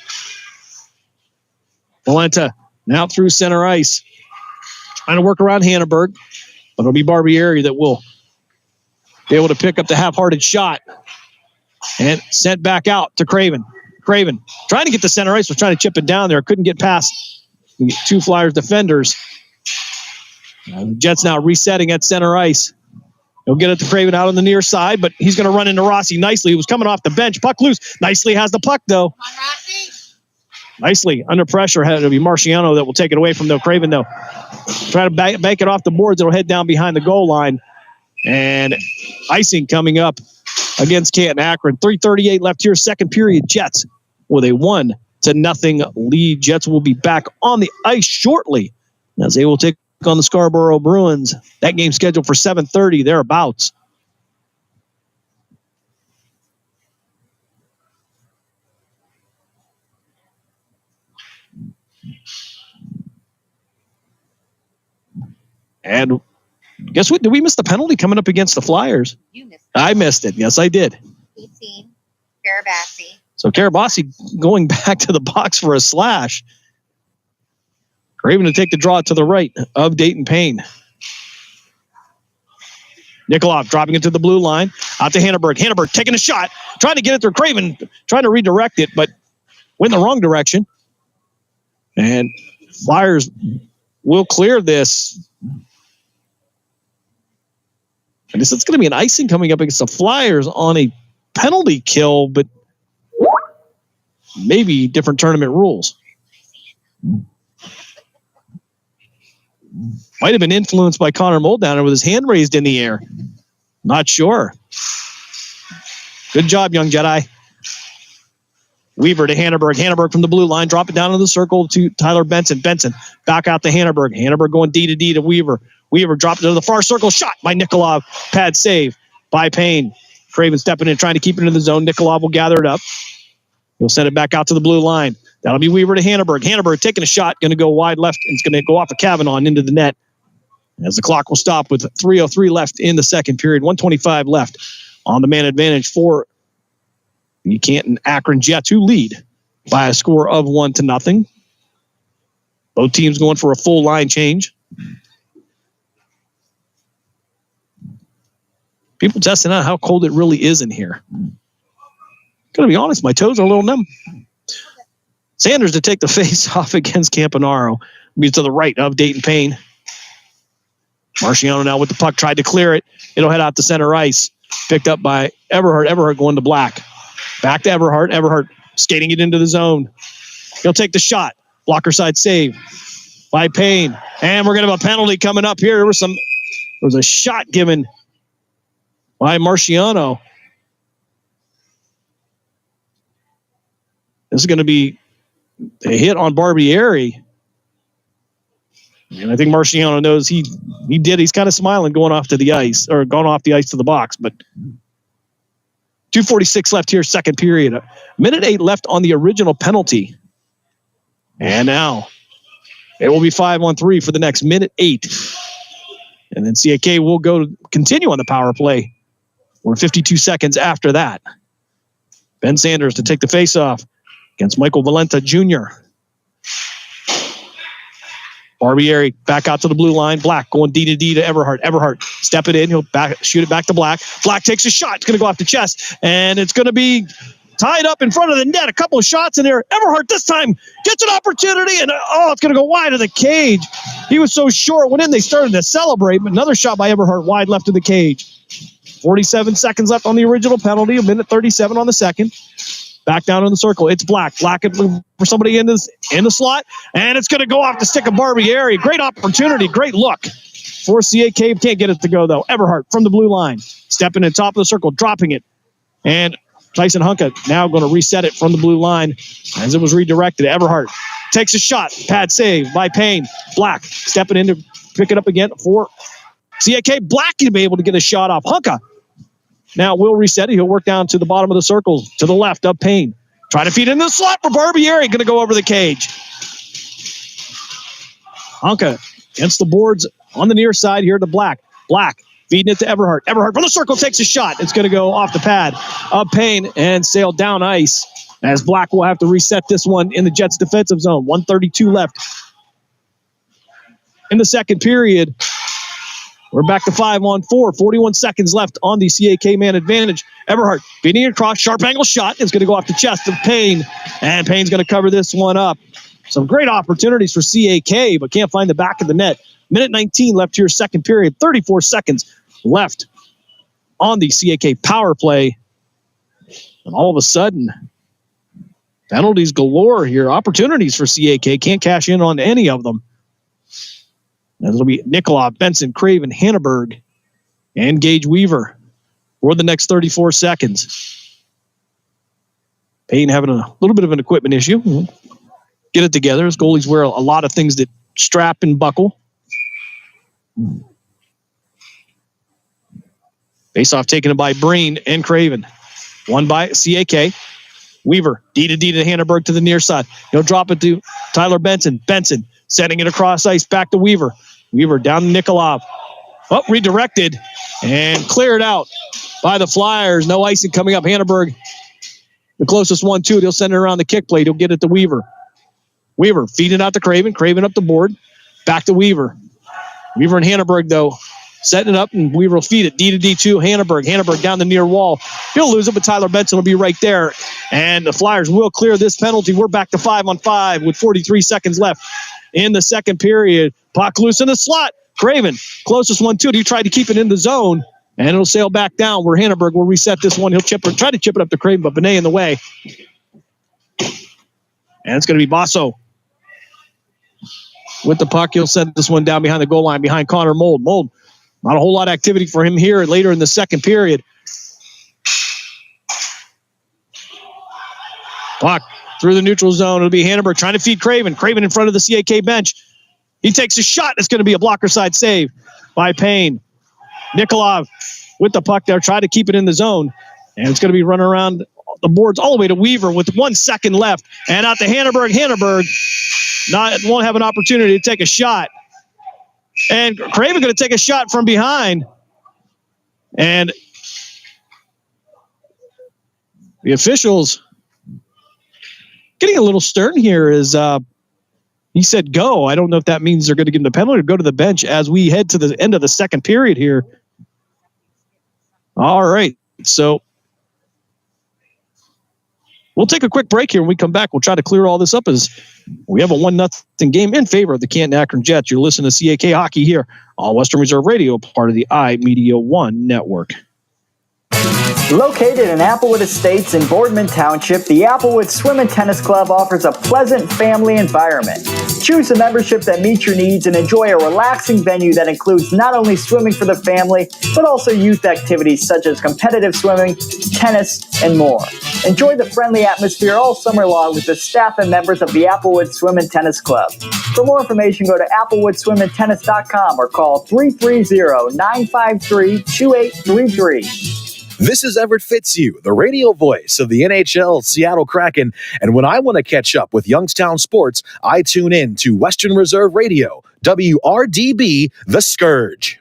Valenta now through center ice. Trying to work around Hanneberg, but it'll be Barbieri that will be able to pick up the half-hearted shot and sent back out to Craven. Craven trying to get the center ice, was trying to chip it down there. Couldn't get past two Flyers defenders. The Jets now resetting at center ice. He'll get it to Craven out on the near side, but he's going to run into Rossi nicely. He was coming off the bench. Puck loose. Nicely has the puck, though. Nicely under pressure. It'll be Marciano that will take it away from Craven, though. Try to bank it off the boards. It'll head down behind the goal line. And icing coming up against Canton-Akron. 3:38 left here, second period. Jets with a 1-0 lead. Jets will be back on the ice shortly as they will take on the Scarborough Bruins. That game scheduled for 7:30 thereabouts. And guess what? Did we miss the penalty coming up against the Flyers? You missed it. I missed it. Yes, I did. 18, Carabassi. So Carabassi going back to the box for a slash. Craven to take the draw to the right of Dayton Payne. Nikolov dropping it to the blue line. Out to Hanneberg. Hanneberg taking a shot. Trying to get it through Craven. Trying to redirect it, but went in the wrong direction. And Flyers will clear this. I guess it's going to be an icing coming up against the Flyers on a penalty kill, but maybe different tournament rules. Might have been influenced by Connor Moldowner with his hand raised in the air. Not sure. Good job, young Jedi. Weaver to Hanneberg. Hanneberg from the blue line. Drop it down to the circle to Tyler Benson. Benson back out to Hanneberg. Hanneberg going D to D to Weaver. Weaver dropped it to the far circle. Shot by Nikolov. Pad save by Payne. Craven stepping in, trying to keep it in the zone. Nikolov will gather it up. He'll send it back out to the blue line. That'll be Weaver to Hanneberg. Hanneberg taking a shot. Going to go wide left. And it's going to go off of Kavanaugh into the net. As the clock will stop with 3:03 left in the second period. 1:25 left on the man advantage for the Canton-Akron Jets, who lead by a score of 1-0. Both teams going for a full line change. People testing out how cold it really is in here. Gonna be honest, my toes are a little numb. Sanders to take the face off against Campanaro. Be to the right of Dayton Payne. Marciano now with the puck, tried to clear it. It'll head out to center ice. Picked up by Everhart. Everhart going to Black. Back to Everhart. Everhart skating it into the zone. He'll take the shot. Blocker side save by Payne. And we're going to have a penalty coming up here. There was a shot given by Marciano. This is going to be a hit on Barbieri. And I think Marciano knows he did. He's kind of smiling going off to the ice, or going off the ice to the box. But 2:46 left here, second period. 1:08 left on the original penalty. And now it will be 5-on-3 for the next 1:08. And then CAK will continue on the power play. We're 52 seconds after that. Ben Sanders to take the faceoff against Michael Valenta Jr. Barbieri back out to the blue line. Black going D to D to Everhart. Everhart step it in. He'll shoot it back to Black. Black takes a shot. It's going to go off the chest. And it's going to be tied up in front of the net. A couple of shots in there. Everhart this time gets an opportunity. And it's going to go wide of the cage. He was so short. When they started to celebrate. But another shot by Everhart wide left of the cage. 47 seconds left on the original penalty. 1:37 on the second. Back down in the circle. It's Black. Black for somebody in the slot. And it's going to go off the stick of Barbieri. Great opportunity. Great look for CAK. Can't get it to go, though. Everhart from the blue line. Stepping in top of the circle. Dropping it. And Tyson Hunka now going to reset it from the blue line as it was redirected. Everhart takes a shot. Pad save by Payne. Black stepping in to pick it up again for CAK. Black to be able to get a shot off. Hunka now will reset it. He'll work down to the bottom of the circle to the left of Payne. Trying to feed in the slot for Barbieri. Going to go over the cage. Hunka against the boards on the near side here to Black. Black feeding it to Everhart. Everhart from the circle takes a shot. It's going to go off the pad of Payne and sail down ice as Black will have to reset this one in the Jets defensive zone. 1:32 left in the second period. We're back to 5-on-4. 41 seconds left on the CAK man advantage. Everhart beating it across. Sharp angle shot. It's going to go off the chest of Payne. And Payne's going to cover this one up. Some great opportunities for CAK, but can't find the back of the net. 1:19 left here, second period. 34 seconds left on the CAK power play. And all of a sudden, Penalties galore here. Opportunities for CAK. Can't cash in on any of them. That'll be Nikolov, Benson, Craven, Hanneberg, and Gage Weaver for the next 34 seconds. Payne having a little bit of an equipment issue. Get it together. As goalies wear a lot of things that strap and buckle. Face-off taken by Breen and Craven. One by CAK. Weaver, D to Hanneberg to the near side. He'll drop it to Tyler Benson. Benson setting it across ice back to Weaver. Weaver down to Nikolov. Oh, redirected and cleared out by the Flyers. No icing coming up. Hanneberg, the closest one to it. He'll send it around the kick plate. He'll get it to Weaver. Weaver feeding out to Craven. Craven up the board. Back to Weaver. Weaver and Hanneberg, though, setting it up, and Weaver will feed it. D to Hanneberg. Hanneberg down the near wall. He'll lose it, but Tyler Benson will be right there. And the Flyers will clear this penalty. We're back to 5-on-5 with 43 seconds left in the second period. Puck loose in the slot. Craven, closest one to it. He tried to keep it in the zone, and it'll sail back down where Hanneberg will reset this one. He'll try to chip it up to Craven, but Benet in the way. And it's going to be Basso with the puck. He'll set this one down behind the goal line, behind Connor Mold. Mold, not a whole lot of activity for him here later in the second period. Puck through the neutral zone. It'll be Hanneberg trying to feed Craven. Craven in front of the CAK bench. He takes a shot. It's going to be a blocker side save by Payne. Nikolov with the puck there. Try to keep it in the zone. And it's going to be running around the boards all the way to Weaver with 1 second left. And out to Hanneberg. Hanneberg won't have an opportunity to take a shot. And Craven going to take a shot from behind. And the officials getting a little stern here is he said go. I don't know if that means they're going to give him the penalty or go to the bench as we head to the end of the second period here. All right. So we'll take a quick break here. When we come back, we'll try to clear all this up as we have a 1-0 game in favor of the Canton-Akron Jets. You're listening to CAK Hockey here on Western Reserve Radio, part of the iMedia One Network. Located in Applewood Estates in Boardman Township, the Applewood Swim and Tennis Club offers a pleasant family environment. Choose a membership that meets your needs and enjoy a relaxing venue that includes not only swimming for the family, but also youth activities such as competitive swimming, tennis, and more. Enjoy the friendly atmosphere all summer long with the staff and members of the Applewood Swim and Tennis Club. For more information, go to applewoodswimandtennis.com or call 330-953-2833. This is Everett Fitzhugh, the radio voice of the NHL Seattle Kraken. And when I want to catch up with Youngstown sports, I tune in to Western Reserve Radio, WRDB, The Scourge.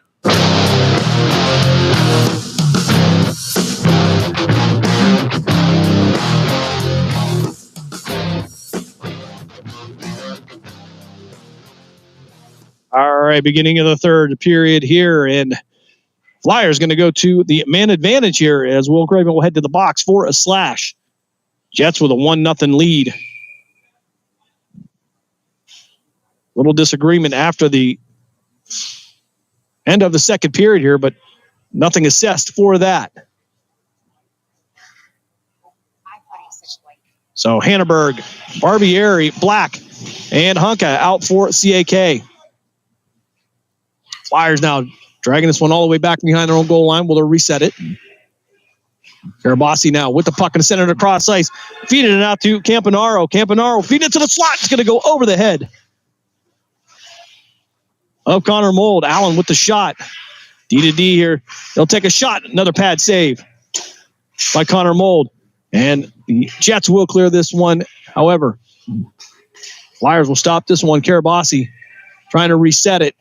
All right, beginning of the third period here, and Flyers going to go to the man advantage here as Will Craven will head to the box for a slash. Jets with a 1-0 lead. Little disagreement after the end of the second period here, but nothing assessed for that. So Hanneberg, Barbieri, Black, and Hunka out for CAK. Flyers now dragging this one all the way back behind their own goal line. Will they reset it? Karabasi now with the puck and sending it across ice. Feeding it out to Campanaro. Campanaro feeding it to the slot. It's going to go over the head of Connor Mold. Allen with the shot. D to D here. They'll take a shot. Another pad save by Connor Mold. And the Jets will clear this one. However, Flyers will stop this one. Karabasi trying to reset it.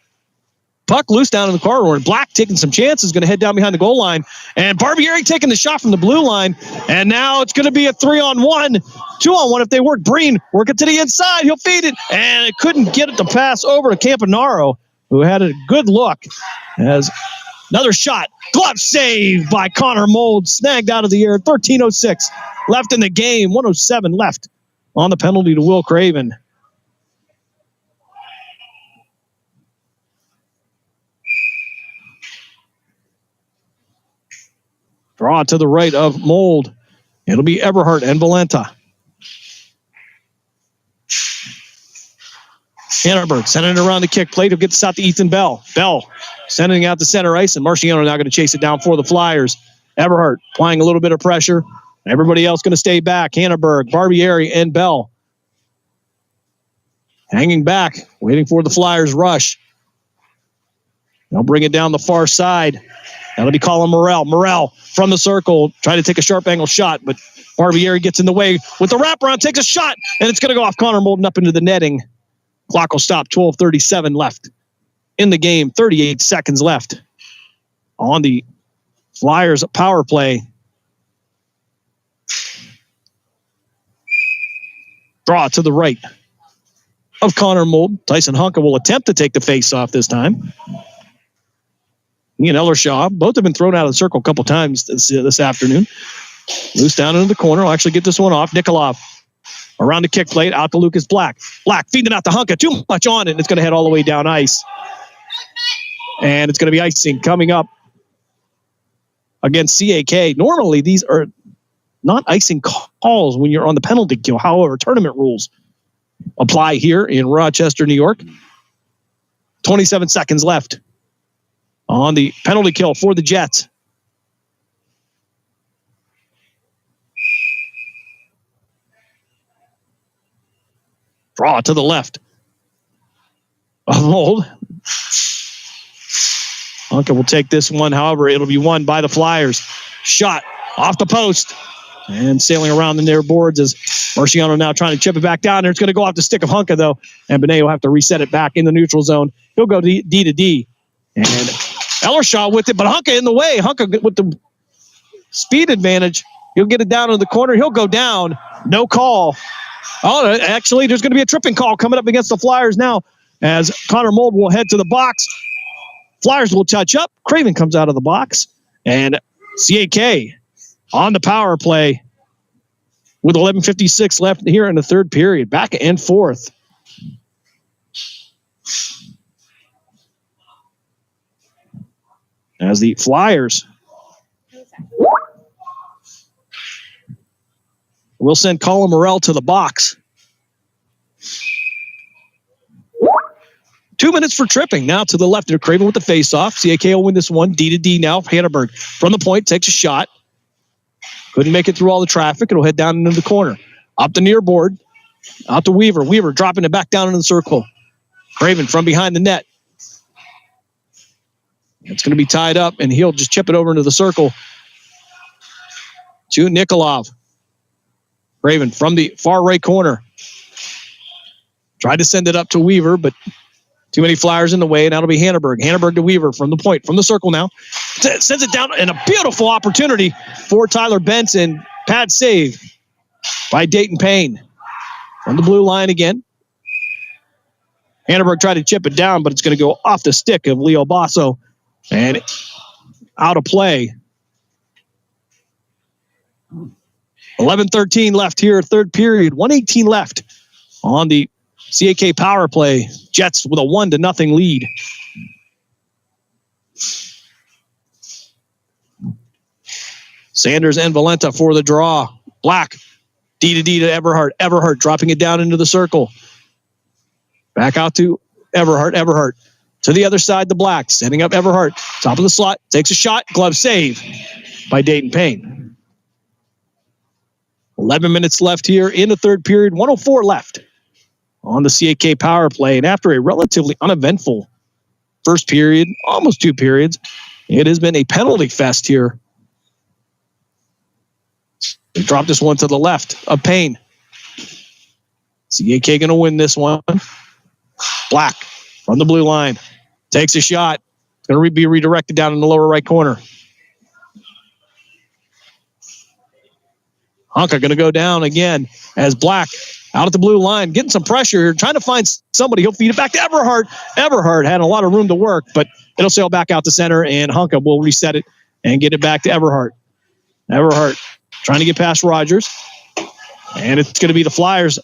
Puck loose down in the corridor, and Black taking some chances, going to head down behind the goal line. And Barbieri taking the shot from the blue line. And now it's going to be a 3-on-1, 2-on-1 if they work. Breen working to the inside. He'll feed it, and it couldn't get it to pass over to Campanaro, who had a good look as another shot. Glove save by Connor Mold, snagged out of the air. 13:06 left in the game. 1:07 left on the penalty to Will Craven. Draw to the right of Mold. It'll be Eberhardt and Valenta. Hannenberg sending it around the kick plate. He'll get this out to Ethan Bell. Bell sending it out to center ice, and Marciano now going to chase it down for the Flyers. Everhart applying a little bit of pressure. Everybody else going to stay back. Hannenberg, Barbieri, and Bell hanging back, waiting for the Flyers rush. They'll bring it down the far side. That'll be Colin Morrell. Morrell from the circle, trying to take a sharp angle shot, but Barbieri gets in the way with the wraparound, takes a shot, and it's going to go off Connor Molden up into the netting. Clock will stop, 12:37 left in the game, 38 seconds left on the Flyers power play. Draw to the right of Connor Molden. Tyson Hunka will attempt to take the face-off this time. He and Ellershaw both have been thrown out of the circle a couple times this afternoon. Loose down into the corner. I'll actually get this one off. Nikolov around the kick plate, out to Lucas Black. Black feeding out to Hunka. Too much on it, and it's going to head all the way down ice. And it's going to be icing coming up against CAK. Normally, these are not icing calls when you're on the penalty kill. However, tournament rules apply here in Rochester, New York. 27 seconds left on the penalty kill for the Jets. Draw to the left. A hold. Hunka will take this one. However, it'll be won by the Flyers. Shot off the post. And sailing around the near boards as Marciano now trying to chip it back down there. It's going to go off the stick of Hunka, though. And Benet will have to reset it back in the neutral zone. He'll go D to D. And Ellershaw with it, but Hunka in the way. Hunka with the speed advantage. He'll get it down in the corner. He'll go down. No call. Oh, actually, there's going to be a tripping call coming up against the Flyers now as Connor Molden will head to the box. Flyers will touch up. Craven comes out of the box. And CAK on the power play with 11:56 left here in the third period. Back and forth. As the Flyers will send Colin Morrell to the box. 2 minutes for tripping. Now to the left. They're Craven with the face-off. CAK will win this one. D to D now. Hannenberg from the point. Takes a shot. Couldn't make it through all the traffic. It'll head down into the corner. Up the near board. Out to Weaver. Weaver dropping it back down into the circle. Craven from behind the net. It's going to be tied up, and he'll just chip it over into the circle to Nikolov. Craven from the far right corner. Tried to send it up to Weaver, but too many Flyers in the way, and that'll be Hannenberg. Hannenberg to Weaver from the point, from the circle now. Sends it down, and a beautiful opportunity for Tyler Benson. Pad save by Dayton Payne. From the blue line again. Hannenberg tried to chip it down, but it's going to go off the stick of Leo Basso. And out of play. 11:13 left here, third period. 1:18 left on the CAK power play. Jets with a 1-0 lead. Sanders and Valenta for the draw. Black. D to D to Everhart. Everhart dropping it down into the circle. Back out to Everhart. Everhart to the other side, the Black. Setting up Everhart. Top of the slot. Takes a shot. Glove save by Dayton Payne. 11 minutes left here in the third period. 1:04 left on the CAK power play. And after a relatively uneventful first period, almost two periods, it has been a penalty fest here. They dropped this one to the left of Payne. CAK going to win this one. Black from the blue line. Takes a shot. It's going to be redirected down in the lower right corner. Hunka going to go down again as Black out at the blue line, getting some pressure here, trying to find somebody. He'll feed it back to Everhart. Everhart had a lot of room to work, but it'll sail back out to center, and Hunka will reset it and get it back to Everhart. Everhart trying to get past Rogers, and it's going to be the Flyers.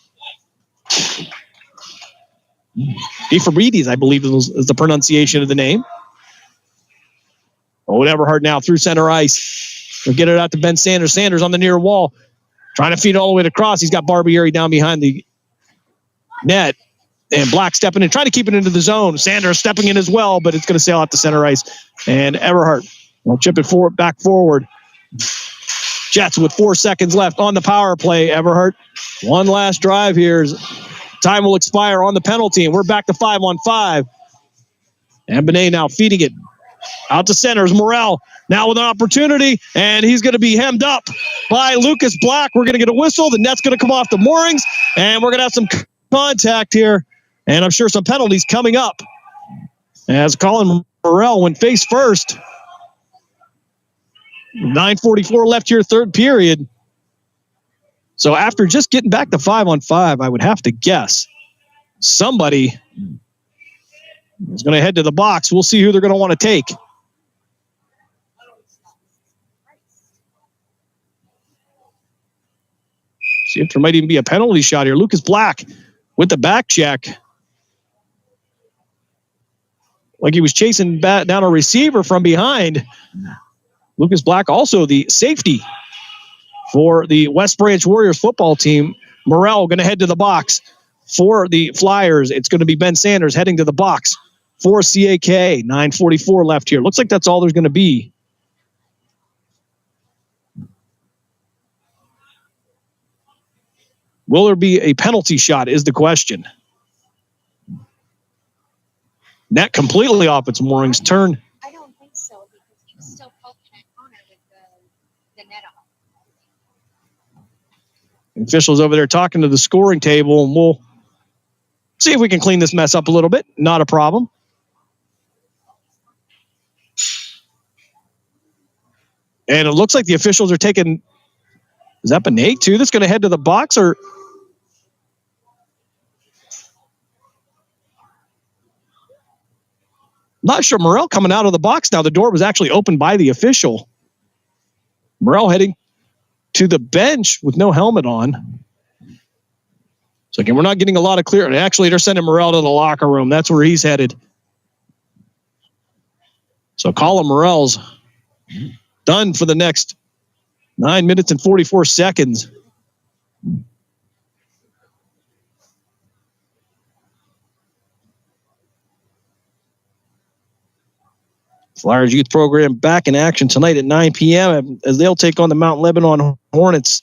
DeFabrides, I believe is the pronunciation of the name. Oh, Everhart now through center ice. He'll get it out to Ben Sanders. Sanders on the near wall. Trying to feed it all the way across. He's got Barbieri down behind the net. And Black stepping in, trying to keep it into the zone. Sanders stepping in as well, but it's going to sail out to center ice. And Everhart will chip it back forward. Jets with 4 seconds left on the power play. Everhart, one last drive here. Time will expire on the penalty, and we're back to 5-on-5. And Benet now feeding it out to centers. Morrell now with an opportunity, and he's going to be hemmed up by Lucas Black. We're going to get a whistle. The net's going to come off the moorings, and we're going to have some contact here, and I'm sure some penalties coming up. As Colin Morrell went face first. 9:44 left here, third period. So after just getting back to 5-on-5, I would have to guess somebody is going to head to the box. We'll see who they're going to want to take. See if there might even be a penalty shot here. Lucas Black with the back check. Like he was chasing down a receiver from behind. Lucas Black also the safety for the West Branch Warriors football team. Morrell going to head to the box for the Flyers. It's going to be Ben Sanders heading to the box for CAK. 9:44 left here. Looks like that's all there's going to be. Will there be a penalty shot is the question. Net completely off its moorings. Turn. I don't think so because he was still poking at Connor with the net off. Officials over there talking to the scoring table, and we'll see if we can clean this mess up a little bit. Not a problem. And it looks like the officials are taking, is that Benet too that's going to head to the box, or? Not sure. Morrell coming out of the box now. The door was actually opened by the official. Morrell heading to the bench with no helmet on. So again, we're not getting a lot of clear. And actually, they're sending Morrell to the locker room. That's where he's headed. So Colin Morrell's done for the next 9 minutes and 44 seconds. Flyers youth program back in action tonight at 9 p.m. as they'll take on the Mount Lebanon Hornets.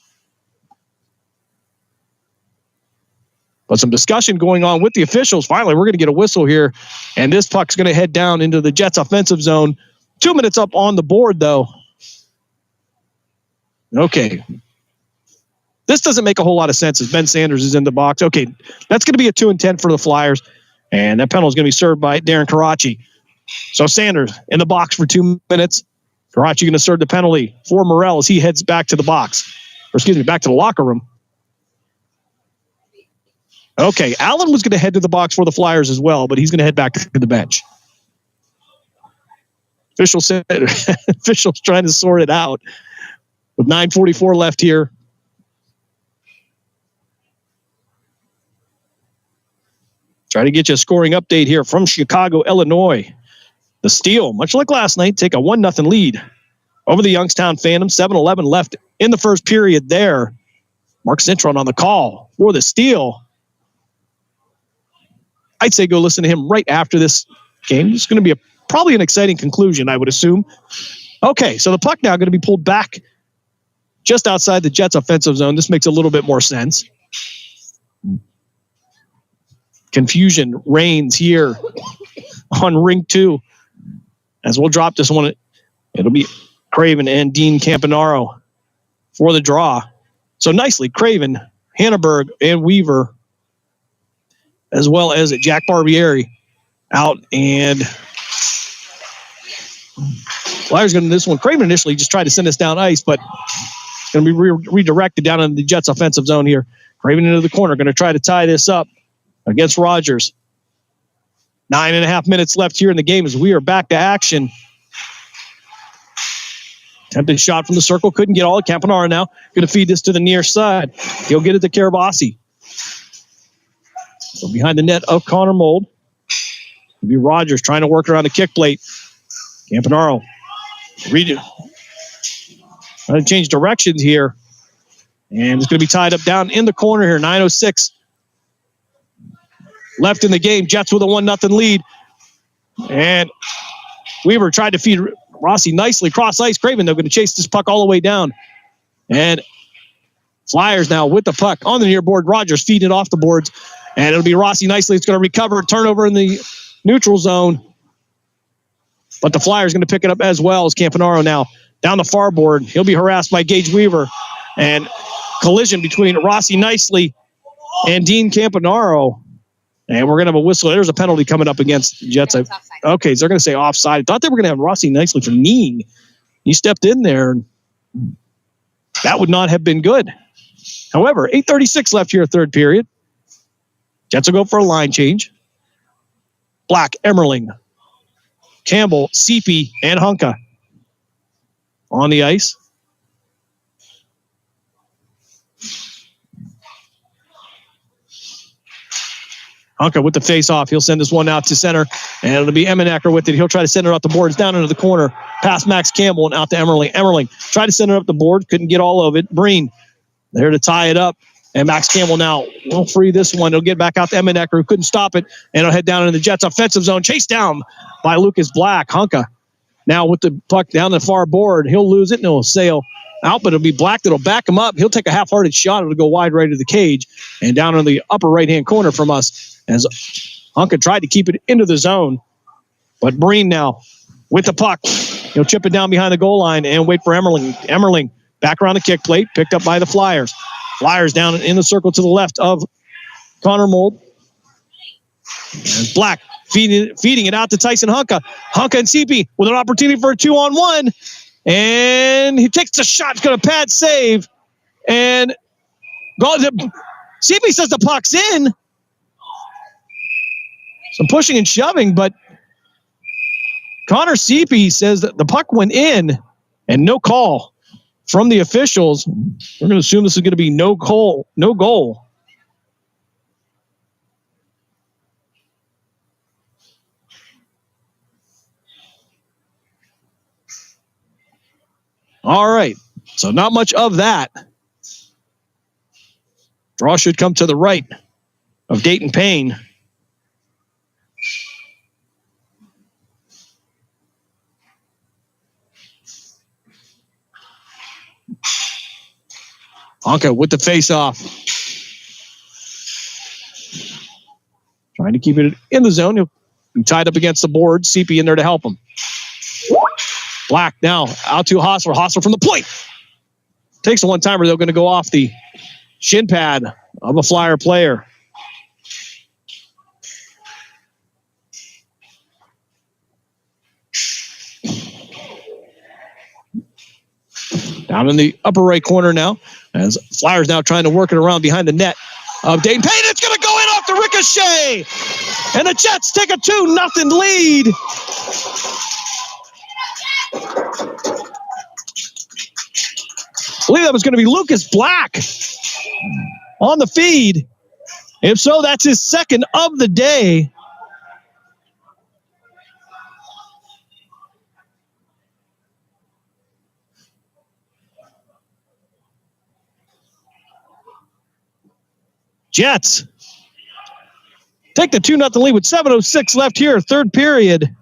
But some discussion going on with the officials. Finally, we're going to get a whistle here, and this puck's going to head down into the Jets' offensive zone. 2 minutes up on the board, though. Okay. This doesn't make a whole lot of sense as Ben Sanders is in the box. Okay, that's going to be a 2-10 for the Flyers, and that penalty is going to be served by Darren Karachi. So Sanders in the box for 2 minutes. Karachi going to serve the penalty for Morrell as he heads back to the box. Or excuse me, back to the locker room. Okay, Allen was going to head to the box for the Flyers as well, but he's going to head back to the bench. Officials trying to sort it out with 9:44 left here. Try to get you a scoring update here from Chicago, Illinois. The Steel, much like last night, take a 1-0 lead over the Youngstown Phantom. 7:11 left in the first period there. Mark Cintron on the call for the Steel. I'd say go listen to him right after this game. It's going to be probably an exciting conclusion, I would assume. Okay, so the puck now going to be pulled back just outside the Jets' offensive zone. This makes a little bit more sense. Confusion reigns here on ring 2. As we'll drop this one, it'll be Craven and Dean Campanaro for the draw. So nicely, Craven, Hanneberg, and Weaver, as well as Jack Barbieri out. And Flyers going to this one. Craven initially just tried to send us down ice, but going to be redirected down into the Jets' offensive zone here. Craven into the corner, going to try to tie this up against Rogers. 9.5 minutes left here in the game as we are back to action. Attempted shot from the circle, couldn't get all. Campanaro now going to feed this to the near side. He'll get it to Karabasi. So behind the net of Connor Mold. It'll be Rogers trying to work around the kick plate. Campanaro. Trying to change directions here. And it's going to be tied up down in the corner here. 9:06 left in the game. Jets with a 1-0 lead. And Weaver tried to feed Rossi nicely cross ice. Craven, they're going to chase this puck all the way down. And Flyers now with the puck on the near board. Rogers feeding it off the boards. And it'll be Rossi nicely. It's going to recover. Turnover in the neutral zone. But the Flyers going to pick it up as well as Campanaro now down the far board. He'll be harassed by Gage Weaver. And collision between Rossi nicely and Dean Campanaro. And we're going to have a whistle. There's a penalty coming up against the Jets. Okay, so they're going to say offside. I thought they were going to have Rossi nicely for kneeing. He stepped in there. That would not have been good. However, 8:36 left here, third period. Jets will go for a line change. Black, Emmerling, Campbell, Seepy, and Hunka on the ice. Hunka with the face-off. He'll send this one out to center, and it'll be Emmenacker with it. He'll try to send it up the boards down into the corner. Past Max Campbell and out to Emmerling. Emmerling tried to send it up the board. Couldn't get all of it. Breen there to tie it up. And Max Campbell now will free this one. He'll get back out to Emmenacker, who couldn't stop it, and he'll head down into the Jets' offensive zone. Chased down by Lucas Black. Hunka now with the puck down the far board. He'll lose it, and it'll sail out, but it'll be Black that'll back him up. He'll take a half-hearted shot. It'll go wide right of the cage and down in the upper right-hand corner from us as Hunka tried to keep it into the zone. But Breen now with the puck. He'll chip it down behind the goal line and wait for Emmerling. Emmerling back around the kick plate, picked up by the Flyers. Flyers down in the circle to the left of Connor Mold. And Black feeding it out to Tyson Hunka. Hunka and CP with an opportunity for a 2-on-1. And he takes the shot. It's going to pad save. And CP says the puck's in. Some pushing and shoving, but Connor CP says that the puck went in and no call from the officials. We're going to assume this is going to be no goal. All right. So not much of that. Draw should come to the right of Dayton Payne. Hunka with the face-off. Trying to keep it in the zone. He'll be tied up against the board. CP in there to help him. Black now out to Hostler. Hostler from the point. Takes a one-timer. They're going to go off the shin pad of a Flyer player. Down in the upper right corner now. As Flyers now trying to work it around behind the net of Dayton Payne. It's going to go in off the ricochet. And the Jets take a 2-0 lead. I believe that was going to be Lucas Black on the feed. If so, that's his second of the day. Jets take the 2-0 lead with 7:06 left here, third period.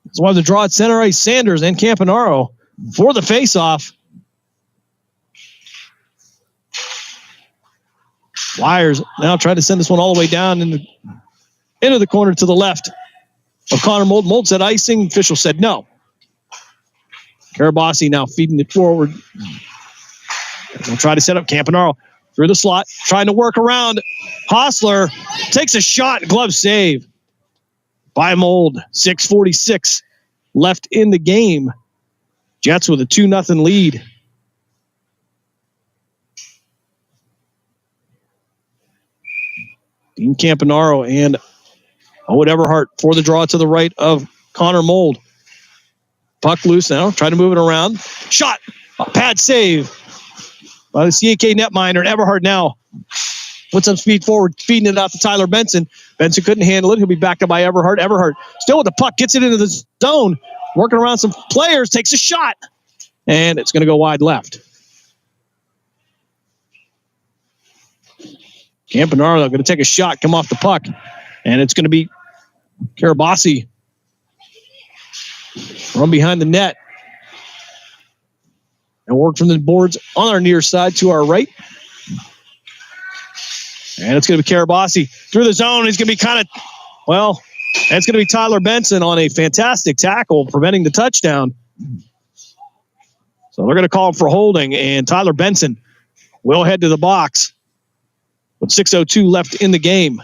That's why the draw at center ice, Sanders and Campanaro for the faceoff. Flyers now trying to send this one all the way down into the corner to the left of Connor Mold. Mold said icing. Official said no. Karabasi now feeding it forward. They'll try to set up Campanaro through the slot, trying to work around. Hostler takes a shot, glove save by Mold. 6:46 left in the game. Jets with a 2-0 lead. Dean Campanaro and Owen Everhart for the draw to the right of Connor Mold. Puck loose now, trying to move it around. Shot, a pad save by the CAK netminder. And Everhart now with some speed forward, feeding it out to Tyler Benson. Benson couldn't handle it. He'll be backed up by Everhart. Everhart still with the puck, gets it into the zone, working around some players, takes a shot, and it's going to go wide left. Campanaro going to take a shot, come off the puck, and it's going to be Karabasi from behind the net. And work from the boards on our near side to our right. And it's going to be Karabasi through the zone. He's going to be it's going to be Tyler Benson on a fantastic tackle, preventing the touchdown. So they're going to call him for holding, and Tyler Benson will head to the box with 6:02 left in the game.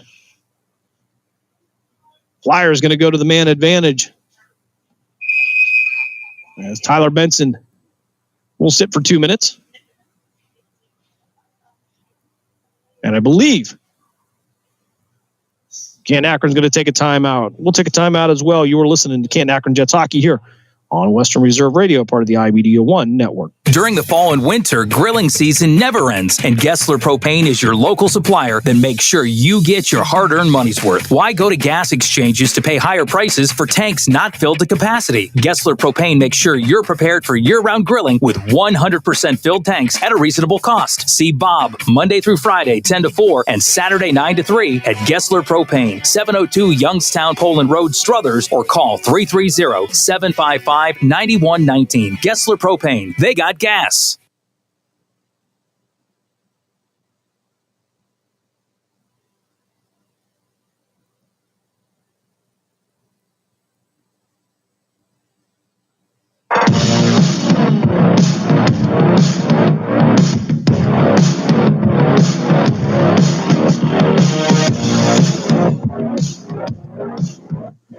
Flyers going to go to the man advantage. As Tyler Benson will sit for 2 minutes. And I believe Canton-Akron's going to take a timeout. We'll take a timeout as well. You were listening to Canton-Akron Jets hockey here on Western Reserve Radio, part of the IBDO 1 network. During the fall and winter, grilling season never ends, and Gessler Propane is your local supplier that makes sure you get your hard-earned money's worth. Why go to gas exchanges to pay higher prices for tanks not filled to capacity? Gessler Propane makes sure you're prepared for year-round grilling with 100% filled tanks at a reasonable cost. See Bob Monday through Friday, 10 to 4, and Saturday, 9 to 3 at Gessler Propane, 702 Youngstown Poland Road, Struthers, or call 330-755-9119. Gessler Propane. They got gas.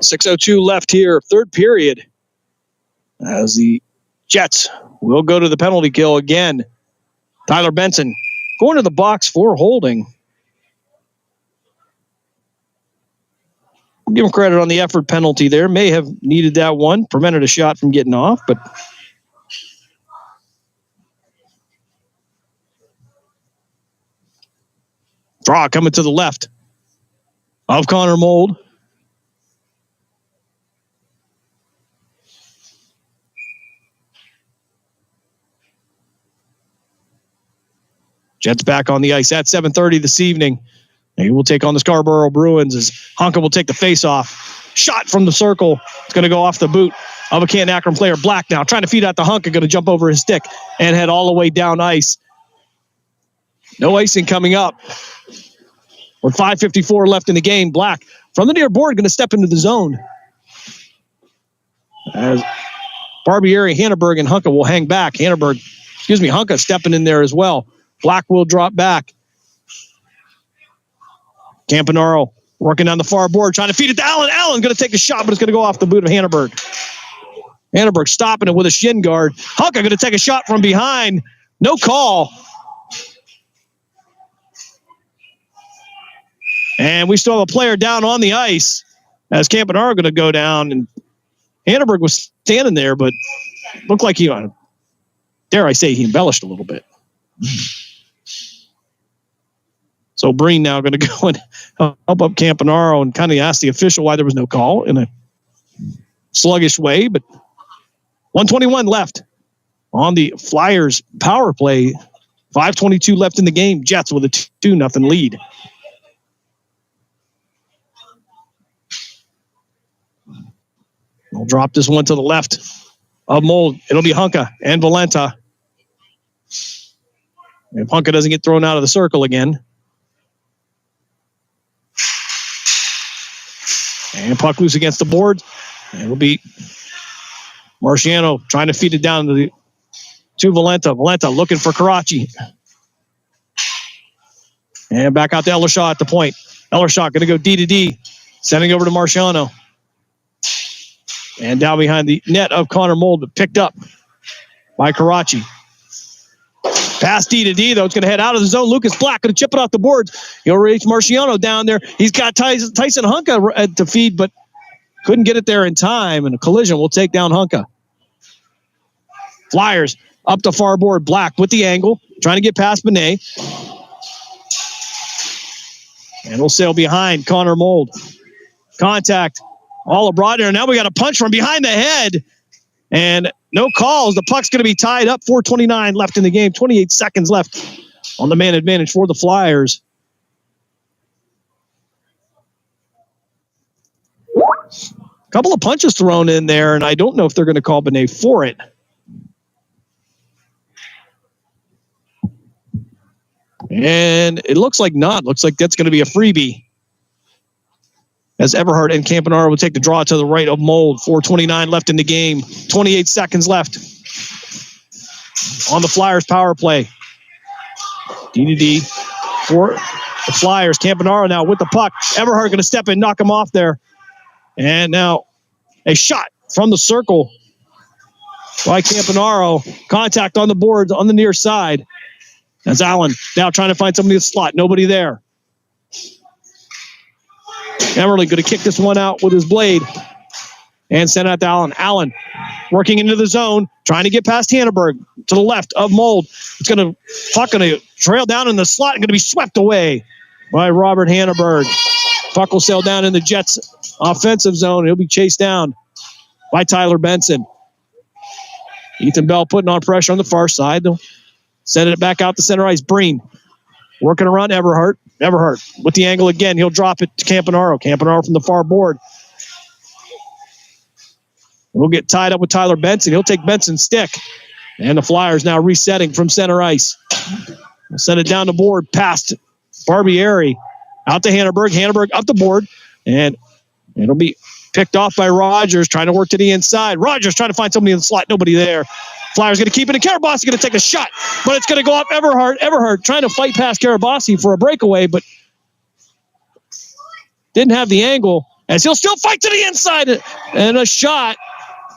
.602 left here, third period, as the Jets will go to the penalty kill again. Tyler Benson going to the box for holding. Give him credit on the effort penalty there. May have needed that one. Prevented a shot from getting off, but draw coming to the left of Connor Mold. Jets back on the ice at 7:30 this evening. He will take on the Scarborough Bruins as Honka will take the face-off. Shot from the circle. It's going to go off the boot of a Canton-Akron player. Black now trying to feed out the Honka, going to jump over his stick and head all the way down ice. No icing coming up. With 5:54 left in the game, Black from the near board going to step into the zone. As Barbieri, Hanneberg, and Honka will hang back. Honka stepping in there as well. Black will drop back. Campanaro working on the far board, trying to feed it to Allen. Allen going to take a shot, but it's going to go off the boot of Hanneberg. Hanneberg stopping it with a shin guard. Honka going to take a shot from behind. No call. And we still have a player down on the ice as Campanaro going to go down. And Hanneberg was standing there, but looked like he, dare I say, he embellished a little bit. So Breen now going to go and help up Campanaro and kind of ask the official why there was no call in a sluggish way. But 1:21 left on the Flyers power play. 5:22 left in the game. Jets with a 2-0 lead. We'll drop this one to the left of Mold. It'll be Honka and Valenta. If Honka doesn't get thrown out of the circle again. And puck loose against the board. It'll be Marciano trying to feed it down to Valenta. Valenta looking for Karachi. And back out to Ellershaw at the point. Ellershaw going to go D to D. Sending over to Marciano. And down behind the net of Connor Mold, but picked up by Karachi. Pass D to D, though. It's going to head out of the zone. Lucas Black going to chip it off the boards. He'll reach Marciano down there. He's got Tyson Honka to feed, but couldn't get it there in time. And a collision will take down Honka. Flyers up the far board. Black with the angle, trying to get past Benet. And we'll sail behind Connor Mold. Contact all abroad there. Now we got a punch from behind the head. And no calls. The puck's going to be tied up. 4:29 left in the game. 28 seconds left on the man advantage for the Flyers. couple of punches thrown in there, and I don't know if they're going to call Benet for it. And it looks like not. Looks like that's going to be a freebie. As Everhart and Campanaro will take the draw to the right of Mold. 4:29 left in the game. 28 seconds left on the Flyers power play. D for the Flyers. Campanaro now with the puck. Everhart going to step in, knock him off there. And now a shot from the circle by Campanaro. Contact on the boards on the near side. That's Allen now trying to find somebody in the slot. Nobody there. Emerling going to kick this one out with his blade and send it out to Allen. Allen working into the zone, trying to get past Hanneberg to the left of Mold. It's going to trail down in the slot and going to be swept away by Robert Hanneberg. Puck will sail down in the Jets' offensive zone. He'll be chased down by Tyler Benson. Ethan Bell putting on pressure on the far side. They'll send it back out to center ice. Breen working around Everhart. Everhart with the angle again. He'll drop it to Campanaro. Campanaro from the far board. We'll get tied up with Tyler Benson. He'll take Benson's stick. And the Flyers now resetting from center ice. We'll send it down the board past Barbieri. Out to Hanneberg. Hanneberg up the board. And it'll be picked off by Rogers, trying to work to the inside. Rogers trying to find somebody in the slot. Nobody there. Flyers going to keep it, and Karabasi going to take a shot, but it's going to go off Everhart. Everhart trying to fight past Karabasi for a breakaway, but didn't have the angle, as he'll still fight to the inside, and a shot,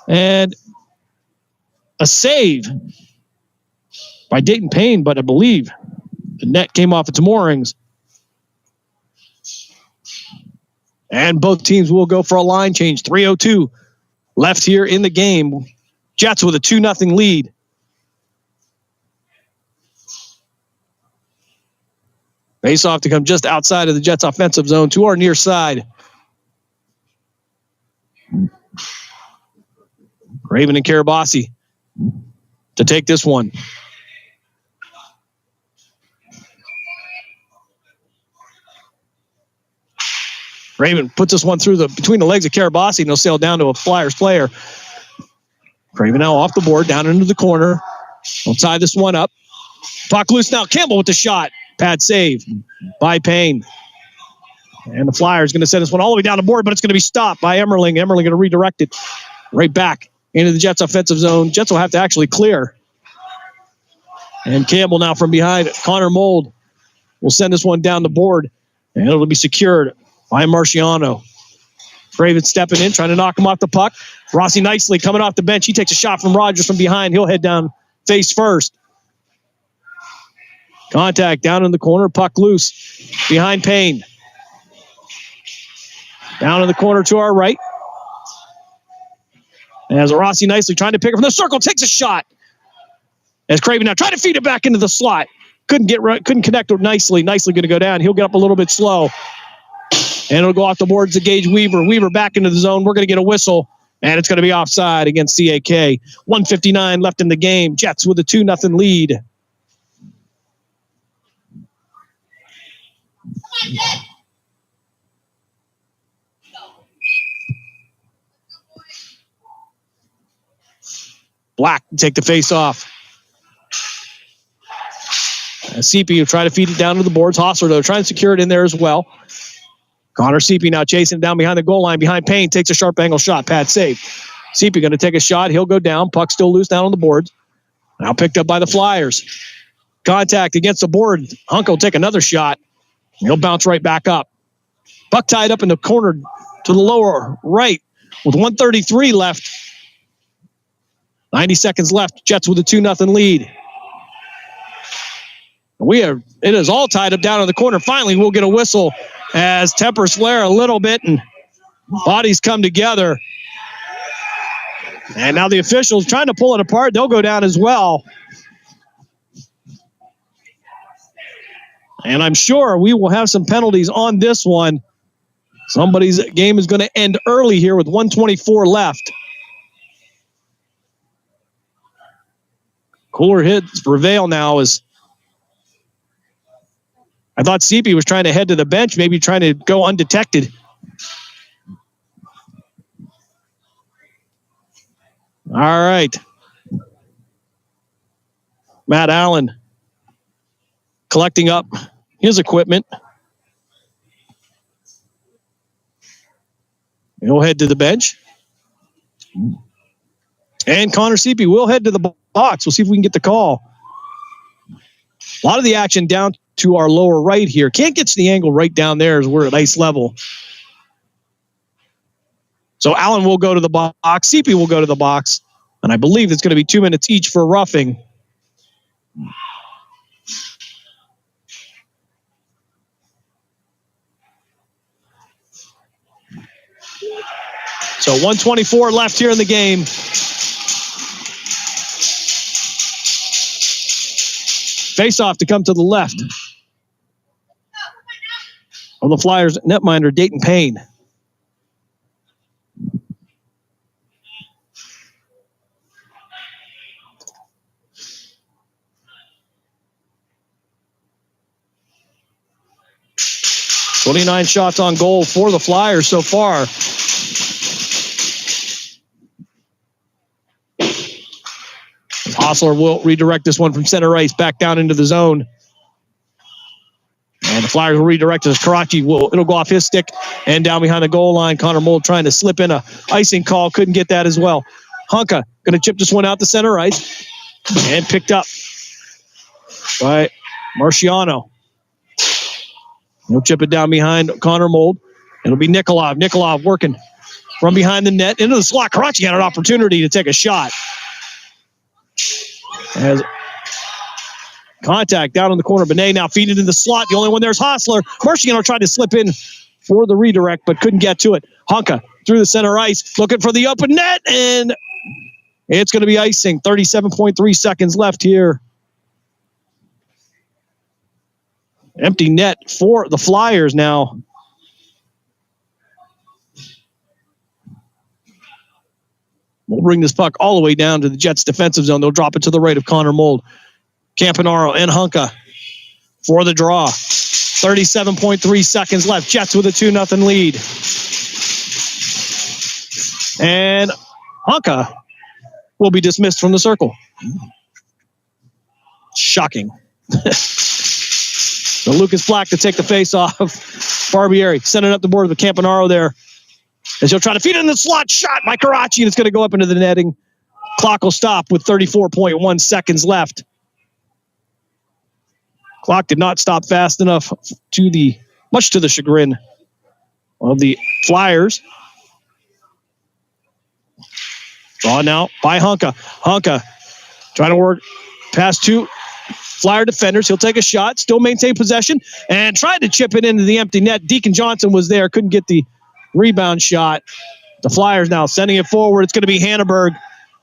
and a save by Dayton Payne, but I believe the net came off its moorings. And both teams will go for a line change. 3:02 left here in the game. Jets with a 2-0 lead. Face off to come just outside of the Jets' offensive zone to our near side. Raven and Karabasi to take this one. Raven puts this one through between the legs of Karabasi, and he'll sail down to a Flyers player. Craven now off the board, down into the corner. We'll tie this one up. Puck loose now. Campbell with the shot. Pad save by Payne. And the Flyers going to send this one all the way down the board, but it's going to be stopped by Emmerling. Emmerling going to redirect it right back into the Jets' offensive zone. Jets will have to actually clear. And Campbell now from behind. Connor Mold will send this one down the board, and it'll be secured by Marciano. Craven stepping in, trying to knock him off the puck. Rossi nicely coming off the bench. He takes a shot from Rogers from behind. He'll head down face first. Contact down in the corner. Puck loose behind Payne. Down in the corner to our right. As Rossi nicely trying to pick it from the circle. Takes a shot. As Craven now trying to feed it back into the slot. Couldn't connect it nicely. Nicely going to go down. He'll get up a little bit slow. And it'll go off the boards to Gage Weaver. Weaver back into the zone. We're going to get a whistle. And it's going to be offside against CAK. 1:59 left in the game. Jets with a 2-0 lead. Black take the face off. CP will try to feed it down to the boards. Hostler, though, trying to secure it in there as well. Connor CP now chasing it down behind the goal line. Behind Payne, takes a sharp angle shot. Pad save. CP going to take a shot. He'll go down. Puck still loose down on the boards. Now picked up by the Flyers. Contact against the board. Hunk will take another shot. He'll bounce right back up. Puck tied up in the corner to the lower right with 1:33 left. 90 seconds left. Jets with a 2-0 lead. It is all tied up down in the corner. Finally, we'll get a whistle as tempers flare a little bit and bodies come together. And now the officials trying to pull it apart. They'll go down as well. And I'm sure we will have some penalties on this one. Somebody's game is going to end early here with 1:24 left. Cooler hits prevail now as I thought CP was trying to head to the bench, maybe trying to go undetected. All right. Matt Allen collecting up his equipment. He'll head to the bench. And Connor Seepy will head to the box. We'll see if we can get the call. A lot of the action down to our lower right here. Can't get to the angle right down there as we're at ice level. So Allen will go to the box. Seepy will go to the box. And I believe it's going to be 2 minutes each for roughing. So 1:24 left here in the game. Face-off to come to the left of the Flyers netminder, Dayton Payne. "29 shots on goal for the Flyers so far. Hostler will redirect this one from center ice back down into the zone. And the Flyers will redirect it as Karachi it'll go off his stick and down behind the goal line. Connor Mold trying to slip in a icing call. Couldn't get that as well. Honka going to chip this one out to center ice. And picked up by Marciano. He'll chip it down behind Connor Mold. It'll be Nikolov. Nikolov working from behind the net into the slot. Karachi had an opportunity to take a shot. As contact down in the corner. Benet now feed it in the slot. The only one there's Hostler. Marciano tried to slip in for the redirect, but couldn't get to it. Honka through the center ice, looking for the open net, and it's going to be icing. 37.3 seconds left here. Empty net for the Flyers now. We'll bring this puck all the way down to the Jets' defensive zone. They'll drop it to the right of Connor Mold. Campanaro and Honka for the draw. 37.3 seconds left. Jets with a 2-0 lead. And Honka will be dismissed from the circle. Shocking. So Lucas Black to take the face off. Barbieri sending up the board with Campanaro there. As he'll try to feed it in the slot. Shot by Karachi, and it's going to go up into the netting. Clock will stop with 34.1 seconds left. Clock did not stop fast enough much to the chagrin of the Flyers. Drawn out by Honka. Honka trying to work past two Flyer defenders. He'll take a shot, still maintain possession, and tried to chip it into the empty net. Deacon Johnson was there, couldn't get the rebound shot. The Flyers now sending it forward. It's going to be Hanneberg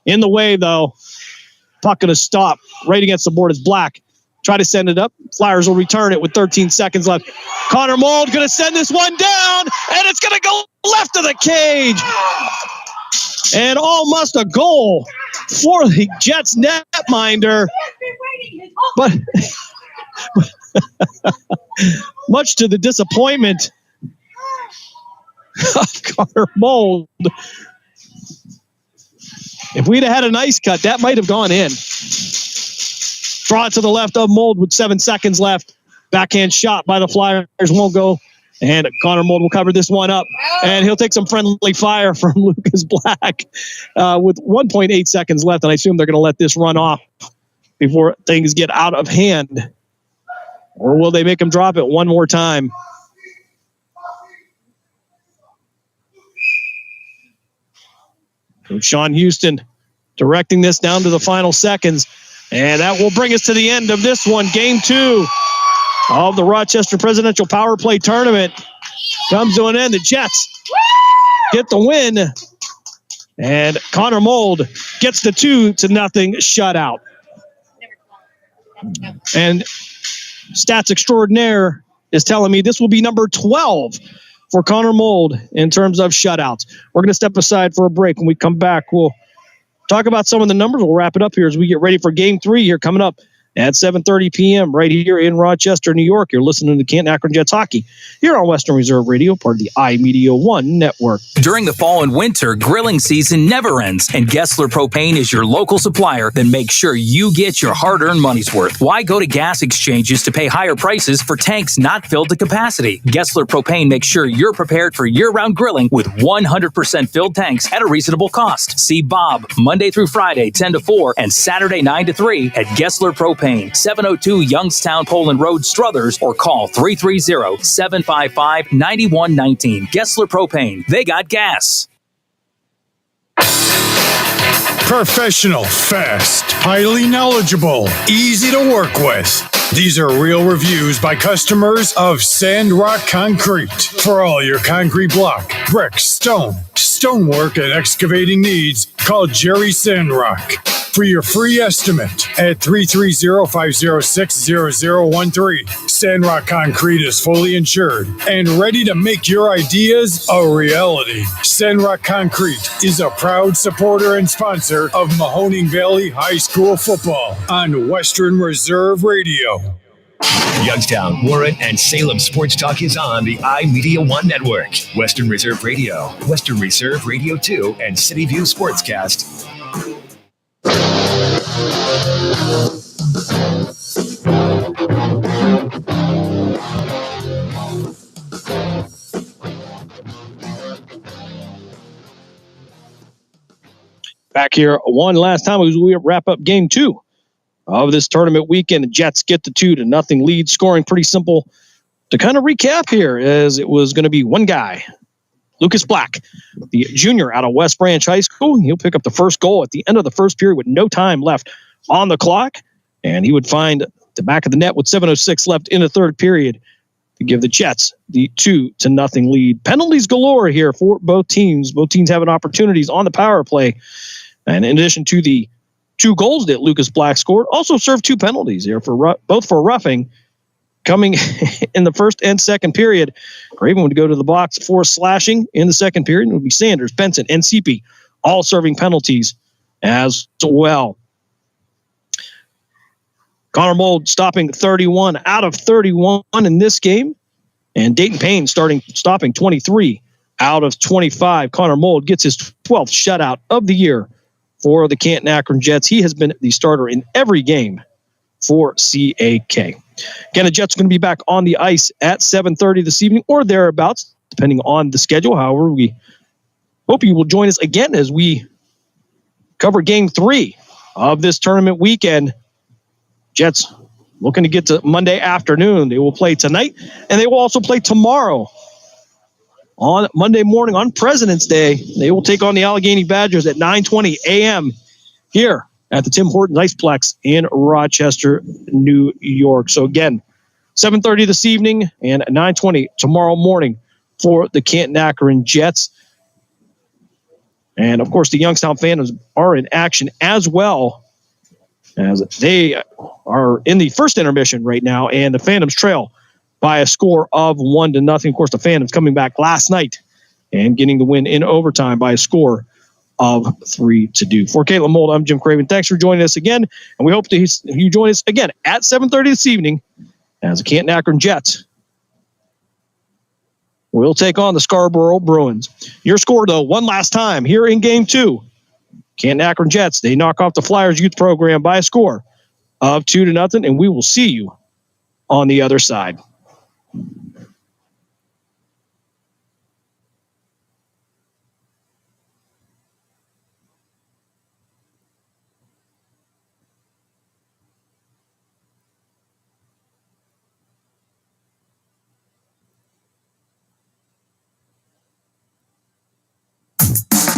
in the way, though. Puck going to stop right against the board. It's Black. Try to send it up. Flyers will return it with 13 seconds left. Connor Mold going to send this one down, and it's going to go left of the cage. And almost a goal for the Jets netminder. But much to the disappointment of Connor Mold. If we'd have had an ice cut, that might have gone in. Draw it to the left of Mold with 7 seconds left. Backhand shot by the Flyers won't go. And Connor Mold will cover this one up. And he'll take some friendly fire from Lucas Black with 1.8 seconds left. And I assume they're going to let this run off before things get out of hand. Or will they make him drop it one more time? So Sean Houston directing this down to the final seconds. And that will bring us to the end of this one. Game 2 of the Rochester Presidential Power Play Tournament comes to an end. The Jets get the win. And Connor Mold gets the 2-0 shutout. And Stats Extraordinaire is telling me this will be number 12 for Connor Mold in terms of shutouts. We're going to step aside for a break. When we come back, we'll talk about some of the numbers. We'll wrap it up here as we get ready for Game 3 here coming up at 7:30 p.m. right here in Rochester, New York. You're listening to Canton-Akron Jets hockey here on Western Reserve Radio, part of the iMedia One network. During the fall and winter, grilling season never ends, and Gessler Propane is your local supplier that makes sure you get your hard-earned money's worth. Why go to gas exchanges to pay higher prices for tanks not filled to capacity? Gessler Propane makes sure you're prepared for year-round grilling with 100% filled tanks at a reasonable cost. See Bob Monday through Friday, 10 to 4, and Saturday, 9 to 3 at Gessler Propane, 702 Youngstown Poland Road, Struthers, or call 330-755-9119. Gessler Propane. They got gas. Professional, fast, highly knowledgeable, easy to work with. These are real reviews by customers of Sandrock Concrete. For all your concrete block, brick, stone, stonework, and excavating needs, call Jerry Sandrock. For your free estimate at 330-506-0013. Sandrock Concrete is fully insured and ready to make your ideas a reality. Sandrock Concrete is a proud supporter and sponsor of Mahoning Valley High School football on Western Reserve Radio. Youngstown, Warren, and Salem Sports Talk is on the iMedia One network. Western Reserve Radio, Western Reserve Radio 2, and City View Sportscast. Back here one last time as we wrap up game 2 of this tournament weekend. The Jets get the 2-0 lead, scoring pretty simple. To kind of recap here, as it was going to be one guy, Lucas Black, the junior out of West Branch High School. He'll pick up the first goal at the end of the first period with no time left on the clock, and he would find the back of the net with 7:06 left in the third period to give the Jets the 2-0 lead. Penalties galore here for both teams. Both teams having opportunities on the power play. And in addition to the 2 goals that Lucas Black scored, also served 2 penalties here for both for roughing. Coming in the first and second period, Craven would go to the box for slashing in the second period. It would be Sanders, Benson, and Seepy all serving penalties as well. Connor Mold stopping 31 out of 31 in this game. And Dayton Payne stopping 23 out of 25. Connor Mold gets his 12th shutout of the year for the Canton-Akron Jets. He has been the starter in every game for CAK. Again, the Jets are going to be back on the ice at 7:30 this evening or thereabouts, depending on the schedule. However, we hope you will join us again as we cover Game 3 of this tournament weekend. Jets looking to get to Monday afternoon. They will play tonight, and they will also play tomorrow. On Monday morning, on President's Day, they will take on the Allegheny Badgers at 9:20 a.m. here at the Tim Hortons Iceplex in Rochester, New York. So again, 7:30 this evening and 9:20 tomorrow morning for the Canton-Akron Jets. And of course, the Youngstown Phantoms are in action as well, as they are in the first intermission right now, and the Phantoms trail by a score of 1-0. Of course, the Phantoms coming back last night and getting the win in overtime by a score of 3-2. For Caitlin Mold, I'm Jim Craven. Thanks for joining us again, and we hope to you join us again at 7:30 this evening as the Canton-Akron Jets will take on the Scarborough Bruins. Your score, though, one last time here in Game 2. Canton-Akron Jets, they knock off the Flyers youth program by a score of 2-0, and we will see you on the other side.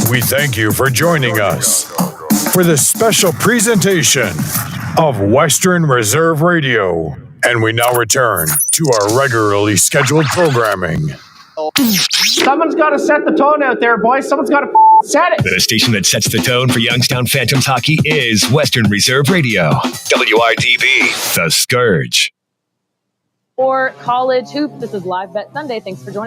We thank you for joining us for this special presentation of Western Reserve Radio. And we now return to our regularly scheduled programming. Someone's got to set the tone out there, boys. Someone's got to set it. The station that sets the tone for Youngstown Phantoms hockey is Western Reserve Radio. WIDB, The Scourge. For College Hoop, this is Live Bet Sunday. Thanks for joining.